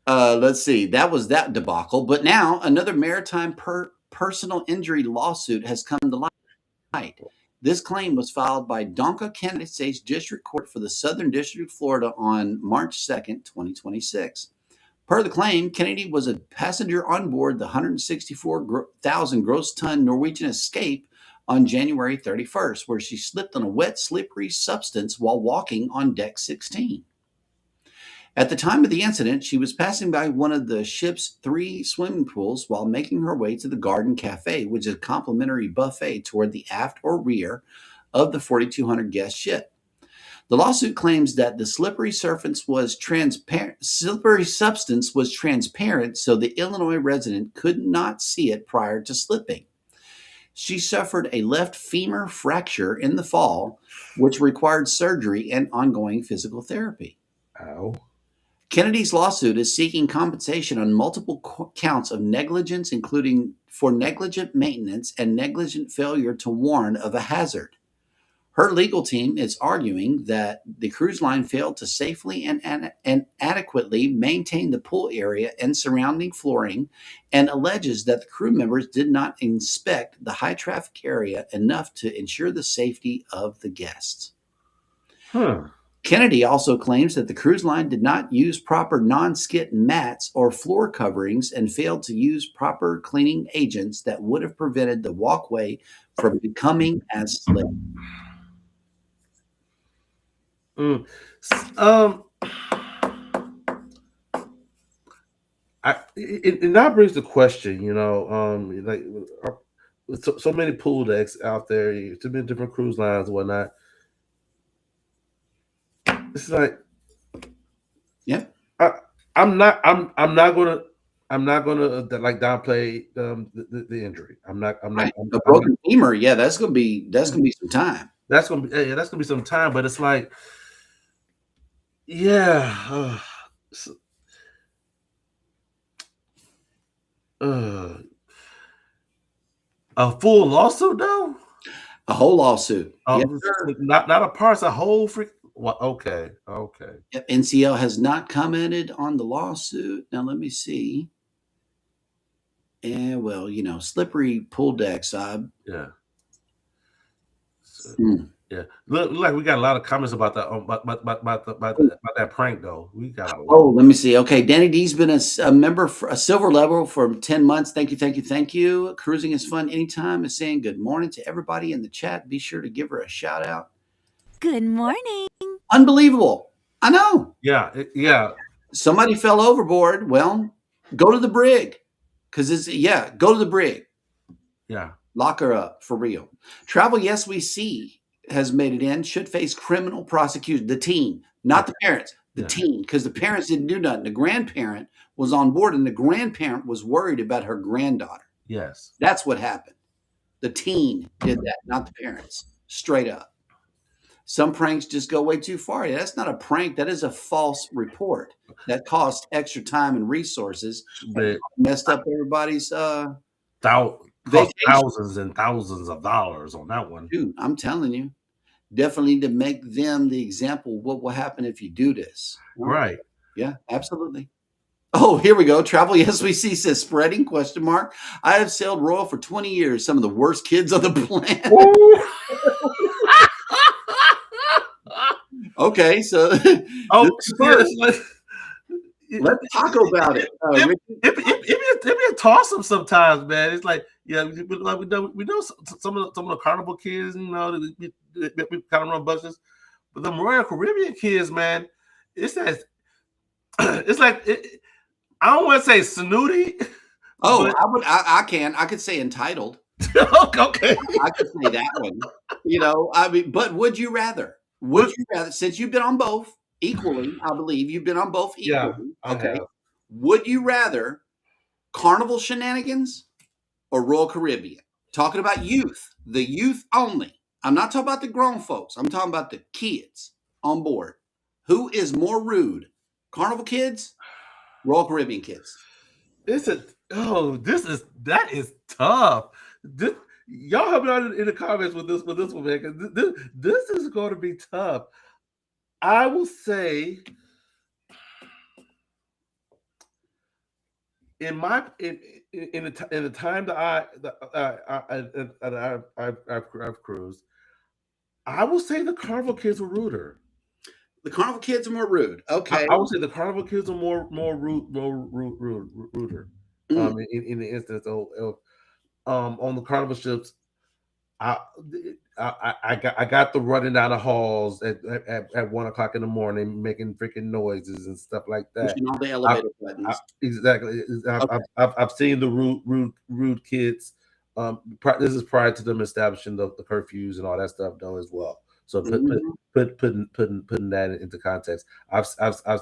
Let's see. That was that debacle. But now another maritime personal injury lawsuit has come to light. This claim was filed by Donka County States District Court for the Southern District of Florida on March 2nd, 2026. Per the claim, Kennedy was a passenger on board the 164,000 gross ton Norwegian Escape on January 31st, where she slipped on a wet, slippery substance while walking on deck 16. At the time of the incident, she was passing by one of the ship's 3 swimming pools while making her way to the Garden Cafe, which is a complimentary buffet toward the aft or rear of the 4,200 guest ship. The lawsuit claims that the slippery substance was transparent, so the Illinois resident could not see it prior to slipping. She suffered a left femur fracture in the fall, which required surgery and ongoing physical therapy. Ow. Kennedy's lawsuit is seeking compensation on multiple counts of negligence, including for negligent maintenance and negligent failure to warn of a hazard. Her legal team is arguing that the cruise line failed to safely and adequately maintain the pool area and surrounding flooring, and alleges that the crew members did not inspect the high traffic area enough to ensure the safety of the guests. Kennedy also claims that the cruise line did not use proper non-skid mats or floor coverings and failed to use proper cleaning agents that would have prevented the walkway from becoming as slick. And that brings the question, like so many pool decks out there, so many different cruise lines and whatnot. It's like, yeah, I'm not gonna like downplay the injury. A broken femur. Yeah, that's gonna be some time. That's gonna be some time. But it's like, yeah, a full lawsuit though. A whole lawsuit. Yes, not a part. A whole freak. Well, okay. Yep, NCL has not commented on the lawsuit. Now let me see. And well, slippery pool decks. Yeah. Yeah. Look like we got a lot of comments about that. About that prank though. We got a lot. Oh, let me see. Okay, Danny D's been a member for a silver level for 10 months. Thank you. Cruising is fun anytime. Is saying good morning to everybody in the chat. Be sure to give her a shout out. Good morning. Unbelievable. I know. Yeah. Somebody fell overboard. Well, go to the brig. Go to the brig. Yeah. Lock her up for real. Travel Yes We See has made it in. Should face criminal prosecution. The teen, not the parents. The teen, because the parents didn't do nothing. The grandparent was on board, and the grandparent was worried about her granddaughter. Yes. That's what happened. The teen did that, not the parents. Straight up. Some pranks just go way too far. That's not a prank. That is a false report that cost extra time and resources. Messed up everybody's thousands and thousands of dollars on that one. Dude, I'm telling you. Definitely to make them the example of what will happen if you do this. Right. Yeah, absolutely. Oh, here we go. Travel Yes We See says spreading ? I have sailed Royal for 20 years. Some of the worst kids on the planet. Okay, so let's talk about it. It be a toss up sometimes, man. It's like, yeah, like we know some of the Carnival kids, we kind of run buses, but the Royal Caribbean kids, man, it's like I don't want to say snooty. Oh, I could say entitled. Okay, I could say that one. But would you rather? Since you've been on both equally, I believe you've been on both equally. Yeah, okay. Would you rather Carnival shenanigans or Royal Caribbean? Talking about the youth only. I'm not talking about the grown folks. I'm talking about the kids on board. Who is more rude? Carnival kids, Royal Caribbean kids? That is tough. Y'all help me out in the comments with this one, man, because this is going to be tough. I will say in the time that I've cruised, I will say the Carnival kids were ruder. The Carnival kids are more rude. Okay. I would say the Carnival kids are ruder. Mm. In the instance of on the Carnival ships, I I got the running down the halls at 1 o'clock in the morning, making freaking noises and stuff like that. Pushing all the elevator buttons. Exactly. Okay. I've seen the rude kids. This is prior to them establishing the curfews and all that stuff though as well. So Mhm. putting that into context. I've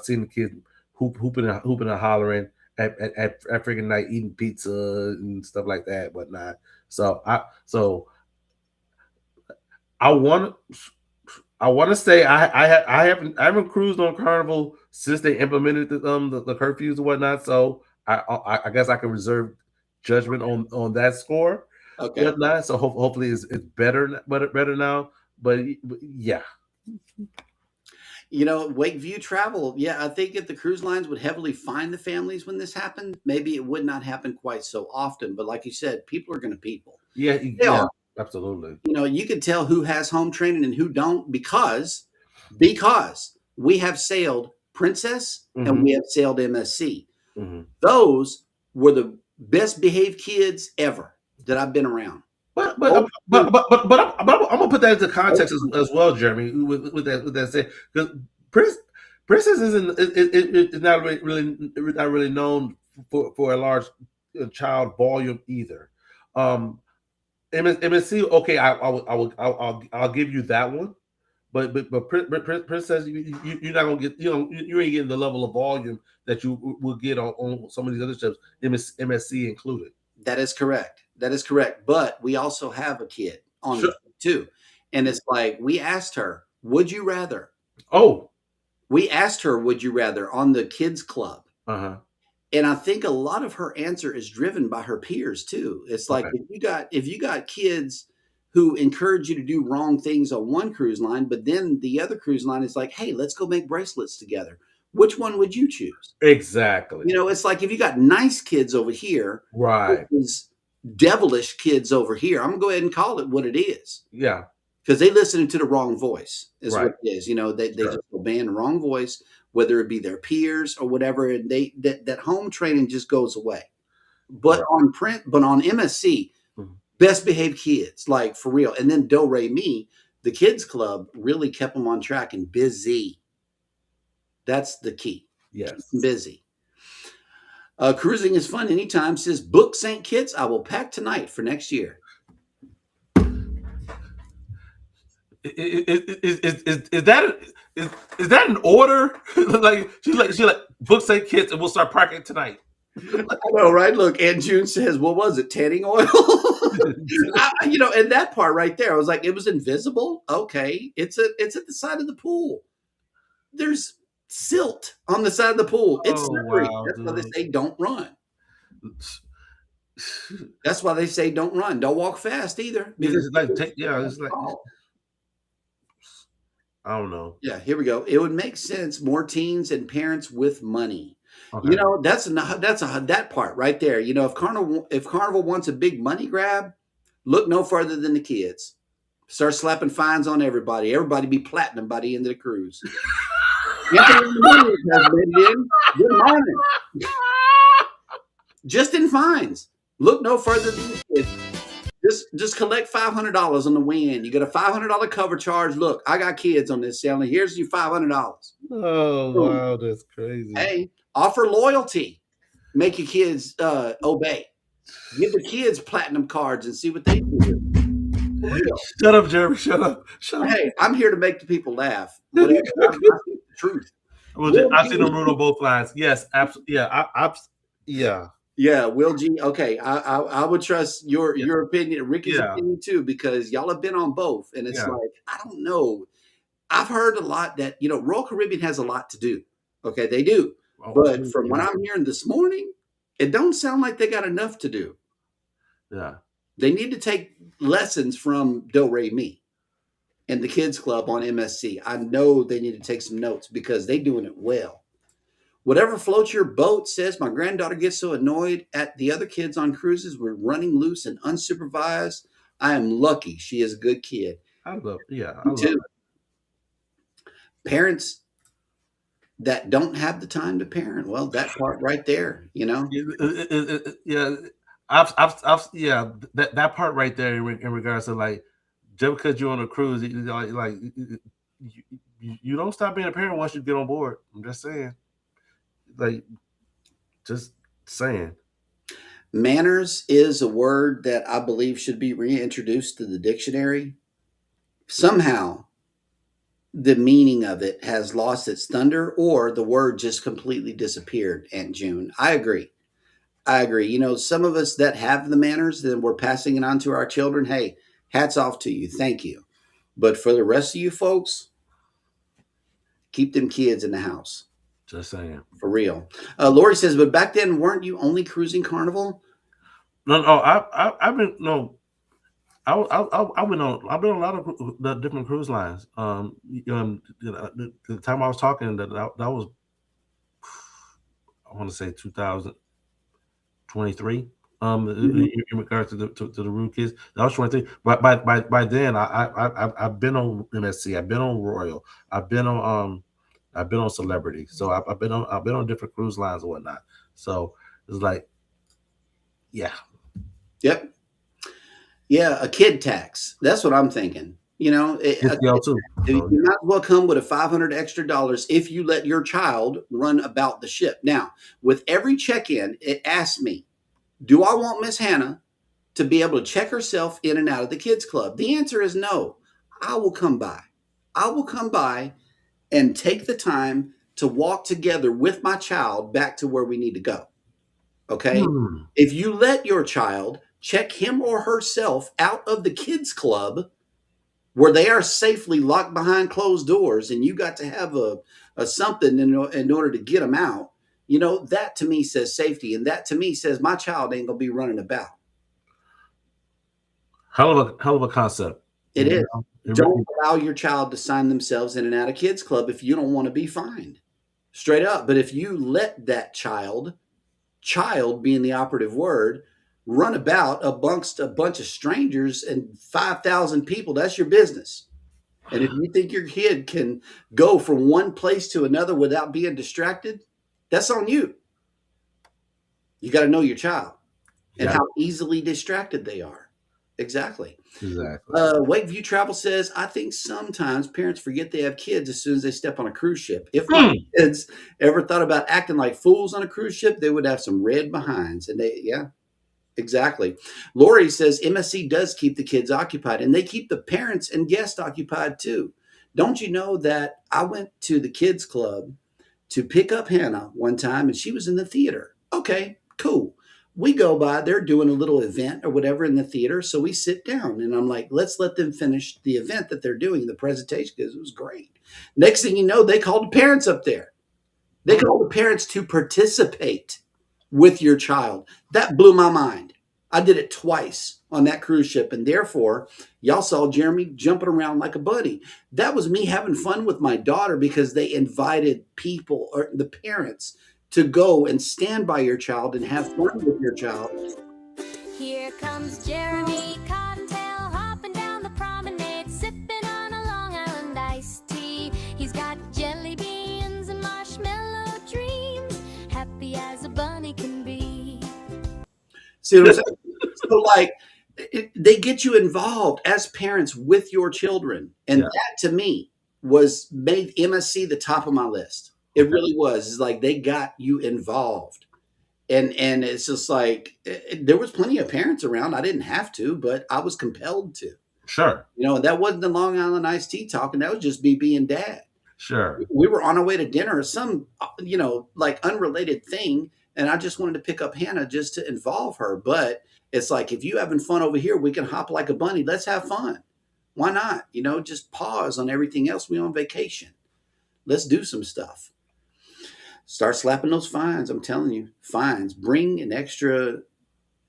seen the kids hooping and hollering at freaking night, eating pizza and stuff like that, whatnot. I want to say I haven't cruised on Carnival since they implemented the curfews and whatnot. So I guess I can reserve judgment on that score. Okay. Whatnot. So hopefully it's better now. But yeah. You know, Wakeview Travel. Yeah, I think if the cruise lines would heavily fine the families when this happened, maybe it would not happen quite so often. But like you said, people are going to people. Yeah, They yeah, are. absolutely. You know, you can tell who has home training and who don't because we have sailed Princess and we have sailed MSC. Mhm. Those were the best behaved kids ever that I've been around. But Oh, I'm gonna put that into context as well, Jeremy. With that said, because Princess is not really known for a large child volume either. MSC, okay, I'll give you that one. But Princess, you're not gonna get, you ain't getting the level of volume that you will get on some of these other ships, MSC included. that is correct. That is correct. But we also have a kid on Sure. it too. And it's like we asked her, would you rather? Oh, We asked her, would you rather on the kids club? uh-huh. And I think a lot of her answer is driven by her peers too. It's like Okay. if you got kids who encourage you to do wrong things on one cruise line, but then the other cruise line is like, hey, let's go make bracelets together. Which one would you choose? Exactly. You know, it's like if you got nice kids over here Right. versus devilish kids over here, I'm gonna go ahead and call it what it is. Yeah. Because they listening to the wrong voice is Right. what it is. You know, they Sure. just obeying the wrong voice, whether it be their peers or whatever, and that home training just goes away. But Right. on MSC, Mhm. best behaved kids, like for real. And then Do Re Mi, the kids club really kept them on track and busy. That's the key. Yes. Keep them busy. Cruising is fun anytime. Says book St. Kitts. I will pack tonight for next year. Is that an order? Like she's like book St. Kitts and we'll start parking tonight. I know, right? Look, Aunt June says, "What was it? Tanning oil?" And that part right there, I was like, "It was invisible." Okay, it's at the side of the pool. There's silt on the side of the pool. It's Oh slippery. wow, That's why they dude. say don't run. That's why they say don't run. Don't walk fast either. Because It's like it's like oh, I don't know. yeah, here we go. It would make sense more teens and parents with money. Okay. You know, that part right there. You know, if Carnival wants a big money grab, look no further than the kids. Start slapping fines on everybody. Everybody be platinum by the end of the cruise. Anthony Ramirez has made it in. Good morning. Just in fines. Look no further than the kids. Just collect $500 on the win. You get a $500 cover charge. Look, I got kids on this sailing. Here's your $500. Oh Boom. wow, that's crazy. Hey, offer loyalty. Make your kids obey. Give the kids platinum cards and see what they do. For real. Shut up, Jeremy. Shut up. Shut up. Hey, I'm here to make the people laugh. Whatever. I speak the truth. Well, I've seen them root on both lines. Yes, absolutely. Yeah, yeah. Yeah, Will G. Okay, I would trust your opinion, Ricky's opinion too, because y'all have been on both, and it's like I don't know. I've heard a lot that Royal Caribbean has a lot to do. Okay, they do, but from what I'm hearing this morning, it don't sound like they got enough to do. Yeah, they need to take lessons from Do Re Mi and the Kids Club on MSC. I know they need to take some notes because they doing it well. Whatever floats your boat says my granddaughter gets so annoyed at the other kids on cruises we're running loose and unsupervised. I am lucky she is a good kid. I love, yeah, I Me love too. it. Parents that don't have the time to parent, well, that part right there, you know. Yeah, yeah, that part right there in regards to like, just because you're on a cruise, you don't stop being a parent once you get on board. I'm just saying, like, just saying. Manners is a word that I believe should be reintroduced to the dictionary. Somehow, the meaning of it has lost its thunder, or the word just completely disappeared. Aunt June, I agree. I agree. You know, some of us that have the manners, then we're passing it on to our children. Hey, hats off to you. Thank you. But for the rest of you folks, keep them kids in the house. Just saying. For real. Lori says, but back then, weren't you only cruising Carnival? No, I've been no. I've been on a lot of the different cruise lines. The time I was talking that was, I want to say 2023. In regards to the Rude Kids, that was 23. But by then, I've been on MSC, I've been on Royal, I've been on Celebrity, so I've been on different cruise lines and whatnot. So it's like, yeah. Yep. Yeah, a kid tax. That's what I'm thinking. You know, too. you might as well come with a $500 extra if you let your child run about the ship. Now, with every check-in, it asks me, do I want Miss Hannah to be able to check herself in and out of the kids club? The answer is no. I will come by. I will come by and take the time to walk together with my child back to where we need to go. Okay? If you let your child check him or herself out of the kids club where they are safely locked behind closed doors and you got to have a something in order to get them out, you know, that to me says safety, and that to me says my child ain't gonna be running about. Hell of a concept. It is. Don't allow your child to sign themselves in and out of kids club if you don't want to be fined. Straight up. But if you let that child being the operative word, run about amongst a bunch of strangers and 5,000 people, that's your business. And if you think your kid can go from one place to another without being distracted, that's on you. You got to know your child and how easily distracted they are. Exactly. Wakeview Travel says, I think sometimes parents forget they have kids as soon as they step on a cruise ship. If my kids ever thought about acting like fools on a cruise ship, they would have some red behinds. And exactly. Lori says MSC does keep the kids occupied, and they keep the parents and guests occupied too. Don't you know that I went to the kids club to pick up Hannah one time, and she was in the theater. Okay, cool. We go by, they're doing a little event or whatever in the theater. So we sit down and I'm like, let's let them finish the event that they're doing, the presentation, because it was great. Next thing you know, they called the parents up there. They called the parents to participate with your child. That blew my mind. I did it twice on that cruise ship. And therefore, y'all saw Jeremy jumping around like a bunny. That was me having fun with my daughter because they invited people or the parents to go and stand by your child and have fun with your child. Here comes Jeremy Cottontail hopping down the promenade, sipping on a Long Island iced tea. He's got jelly beans and marshmallow dreams, happy as a bunny can be. See what I'm saying? So like, they get you involved as parents with your children. And that to me made MSC the top of my list. It really was. It's like they got you involved. And it's just like there was plenty of parents around. I didn't have to, but I was compelled to. Sure. You know, that wasn't the Long Island iced tea talking. That was just me being dad. Sure. We were on our way to dinner or some, you know, like unrelated thing. And I just wanted to pick up Hannah just to involve her. But it's like, if you're having fun over here, we can hop like a bunny. Let's have fun. Why not? You know, just pause on everything else. We're on vacation. Let's do some stuff. Start slapping those fines. I'm telling you, fines. Bring an extra.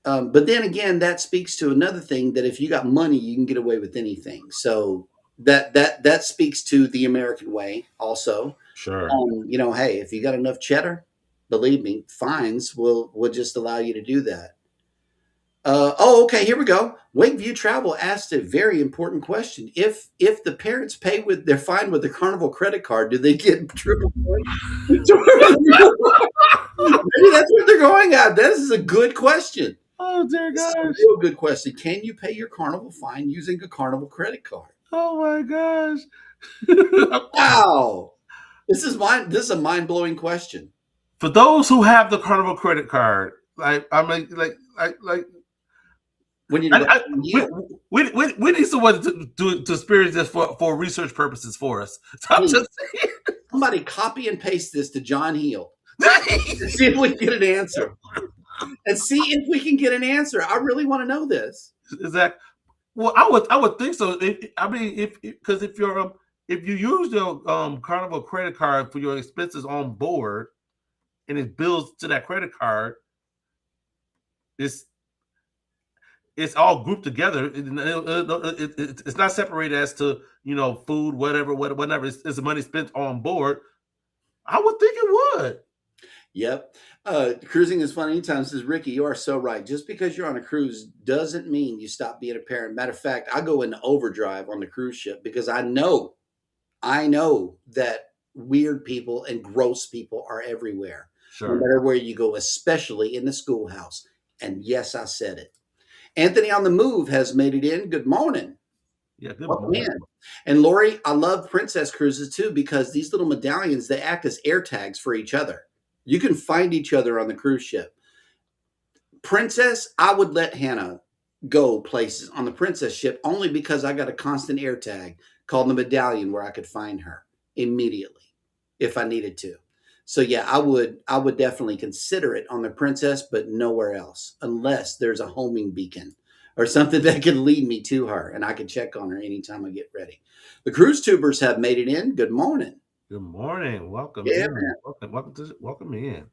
But then again, that speaks to another thing, that if you got money, you can get away with anything. So that speaks to the American way also. Sure. You know, hey, if you got enough cheddar, believe me, fines will just allow you to do that. Okay, here we go. Wakeview Travel asked a very important question. If the parents pay with their fine with the Carnival credit card, do they get triple points? Maybe that's what they're going at. This is a good question. Oh dear This is a gosh. real good question. Can you pay your Carnival fine using a Carnival credit card? Oh my gosh. Wow. This is a mind-blowing question. For those who have the Carnival credit card, like I mean, like We need to we need someone to experience this for research purposes for us. So I'm just saying. Somebody copy and paste this to John Heel. See if we can get an answer. And see if we can get an answer. I really want to know this. Exactly. Well, I would think so. Because if you use your Carnival credit card for your expenses on board, and it bills to that credit card, it's all grouped together. It's not separated as to food, whatever. It's the money spent on board. I would think it would. Yep. Cruising is fun anytime, says Ricky. You are so right. Just because you're on a cruise doesn't mean you stop being a parent. Matter of fact, I go into overdrive on the cruise ship because I know that weird people and gross people are everywhere. Sure. No matter where you go, especially in the schoolhouse. And yes, I said it. Anthony on the Move has made it in. Good morning. Yeah, good morning. And Lori, I love Princess Cruises too because these little medallions, they act as air tags for each other. You can find each other on the cruise ship. Princess, I would let Hannah go places on the Princess ship only because I got a constant air tag called the medallion where I could find her immediately if I needed to. So yeah, I would definitely consider it on the Princess, but nowhere else unless there's a homing beacon or something that could lead me to her and I can check on her anytime I get ready. The cruise tubers have made it in. Good morning. Good morning. Welcome. Yeah, in. man. Welcome in.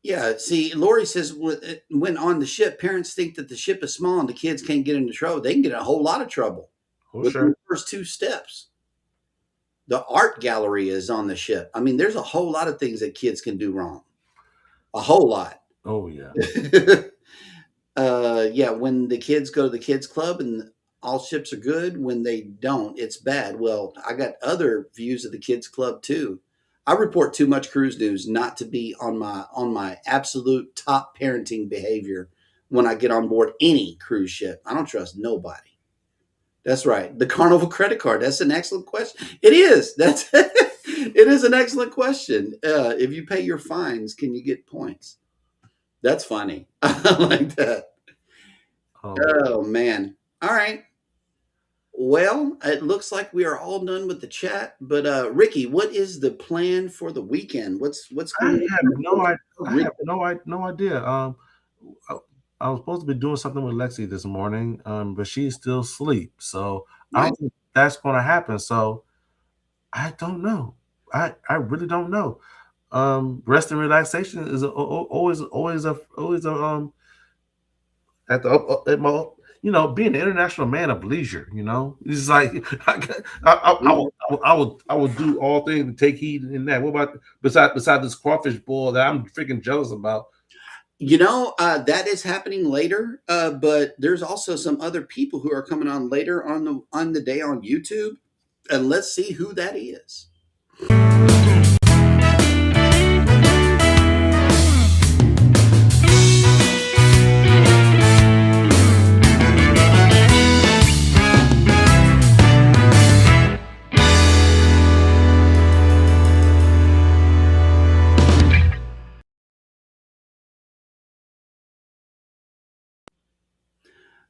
Yeah. See, Lori says when on the ship, parents think that the ship is small and the kids can't get into trouble. They can get in a whole lot of trouble with the first two steps. The art gallery is on the ship. I mean, there's a whole lot of things that kids can do wrong. A whole lot. Oh yeah. Yeah. When the kids go to the kids club and all ships are good, when they don't, it's bad. Well, I got other views of the kids club too. I report too much cruise news not to be on my absolute top parenting behavior when I get on board any cruise ship. I don't trust nobody. That's right. The Carnival credit card. That's an excellent question. It is. It is an excellent question. If you pay your fines, can you get points? That's funny. I like that. Oh man. All right. Well, it looks like we are all done with the chat. But Ricky, what is the plan for the weekend? What's going on? I have no idea. I was supposed to be doing something with Lexi this morning, but she's still asleep. So I don't think that's going to happen. So I don't know. I really don't know. Rest and relaxation is always a at my being an international man of leisure. It's like I will do all things to take heed in that. What about besides this crawfish boil that I'm freaking jealous about? That is happening later, but there's also some other people who are coming on later on the day on YouTube, and let's see who that is.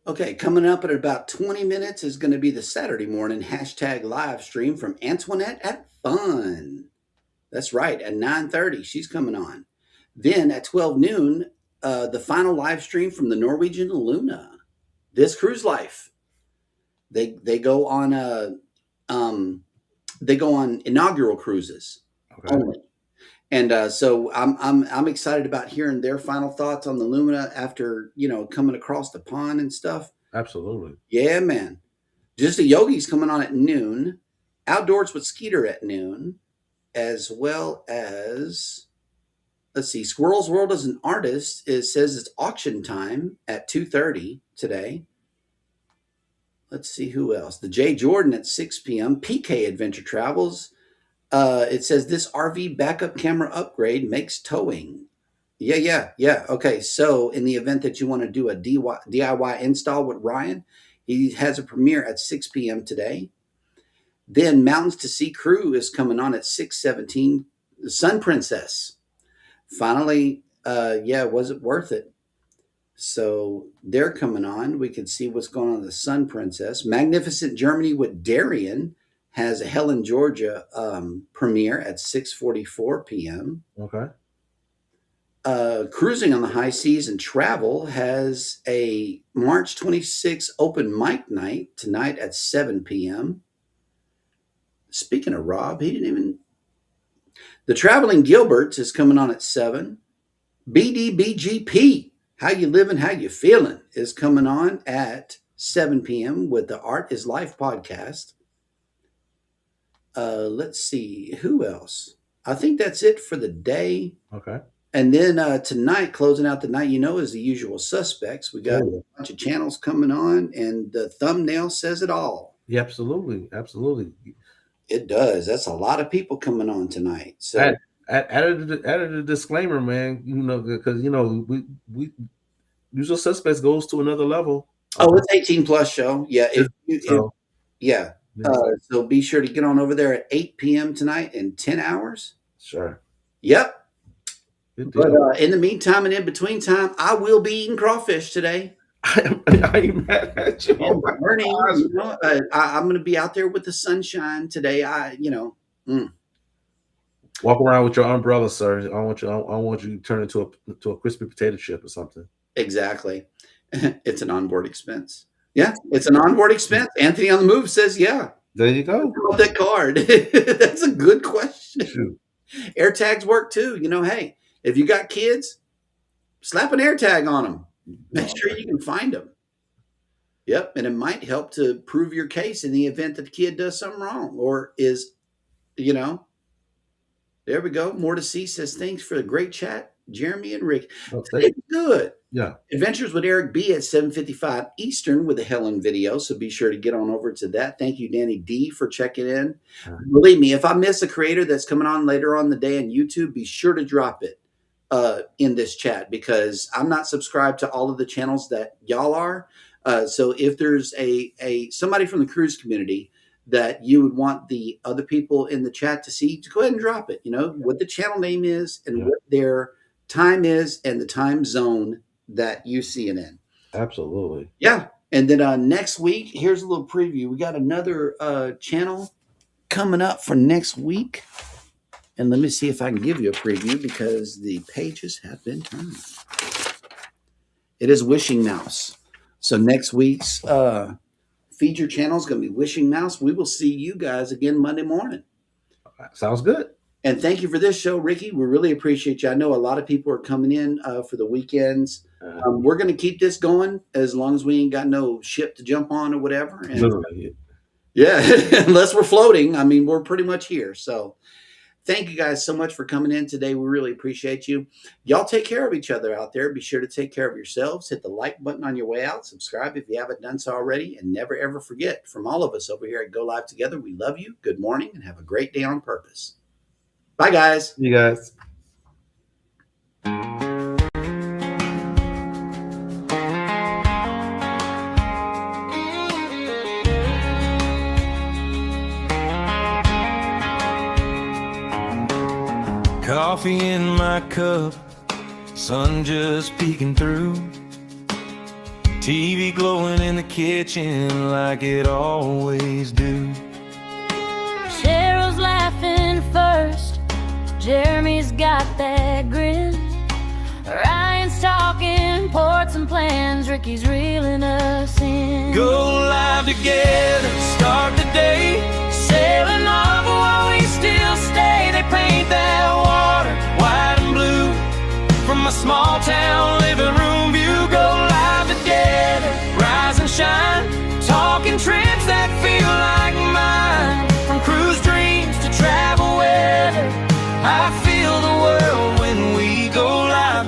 Okay, coming up at about 20 minutes is going to be the Saturday morning hashtag live stream from Antoinette at Fun. That's right, at 9:30, she's coming on. Then at 12 noon, the final live stream from the Norwegian Luna. This Cruise Life. They go on inaugural cruises only. And so I'm excited about hearing their final thoughts on the Lumina after coming across the pond and stuff. Absolutely. Yeah, man. Just a Yogi's coming on at noon. Outdoors with Skeeter at noon, as well as let's see. Squirrel's World as an artist. It says it's auction time at 2:30 today. Let's see who else. The J. Jordan at 6 p.m. PK Adventure Travels. It says this RV backup camera upgrade makes towing. Yeah. Okay, so in the event that you want to do a DIY install with Ryan, he has a premiere at 6 p.m. today. Then Mountains to Sea Crew is coming on at 6:17. The Sun Princess. Finally, was it worth it? So they're coming on. We can see what's going on with the Sun Princess. Magnificent Germany with Darian has a Helen, Georgia premiere at 6:44 p.m. Okay. Cruising on the High Seas and Travel has a March 26th open mic night tonight at 7 p.m. Speaking of Rob, he didn't even... The Traveling Gilberts is coming on at 7. BDBGP, How You Living, How You Feeling, is coming on at 7 p.m. with the Art is Life podcast. Let's see, who else? I think that's it for the day. Okay. And then tonight, closing out the night, is the usual suspects. We got a bunch of channels coming on, and the thumbnail says it all. Yeah, absolutely. It does. That's a lot of people coming on tonight. So added a disclaimer, man. Because we usual suspects goes to another level. Oh, it's 18 plus show. Yeah. So be sure to get on over there at 8 p.m. tonight in 10 hours. Sure. Yep. But in the meantime and in between time, I will be eating crawfish today. I ain't mad at you. I'm going to be out there with the sunshine today. Walk around with your umbrella, sir. I want you to turn into a crispy potato chip or something. Exactly. It's an onboard expense. Yeah, it's an onboard expense. Anthony on the Move says, yeah. There you go. About that card. That's a good question. Shoot. Air tags work too. Hey, if you got kids, slap an air tag on them. Make sure you can find them. Yep, and it might help to prove your case in the event that the kid does something wrong or is, There we go. More to see says, thanks for the great chat, Jeremy and Rick. It's good. Yeah. Adventures with Eric B at 7:55 Eastern with a Helen video. So be sure to get on over to that. Thank you, Danny D, for checking in. Believe me, if I miss a creator that's coming on later on the day on YouTube, be sure to drop it in this chat because I'm not subscribed to all of the channels that y'all are. So if there's somebody from the cruise community that you would want the other people in the chat to see, go ahead and drop it. What the channel name is and what their time is and the time zone that you see it in. Absolutely. Yeah. And then next week, here's a little preview. We got another channel coming up for next week. And let me see if I can give you a preview because the pages have been turned. It is Wishing Mouse. So next week's feature channel is going to be Wishing Mouse. We will see you guys again Monday morning. Sounds good. And thank you for this show, Ricky. We really appreciate you. I know a lot of people are coming in for the weekends. We're going to keep this going as long as we ain't got no ship to jump on or whatever. And, literally. Yeah, unless we're floating. I mean, we're pretty much here. So thank you guys so much for coming in today. We really appreciate you. Y'all take care of each other out there. Be sure to take care of yourselves. Hit the like button on your way out. Subscribe if you haven't done so already. And never, ever forget, from all of us over here at Go Live Together, we love you. Good morning and have a great day on purpose. Bye, guys. You guys. Coffee in my cup, sun just peeking through. TV glowing in the kitchen like it always do. Cheryl's laughing first, Jeremy's got that grin. Ryan's talking ports and plans, Ricky's reeling us in. Go live together, start the day, sailing off while we still stay. They paint that water white and blue from my small town living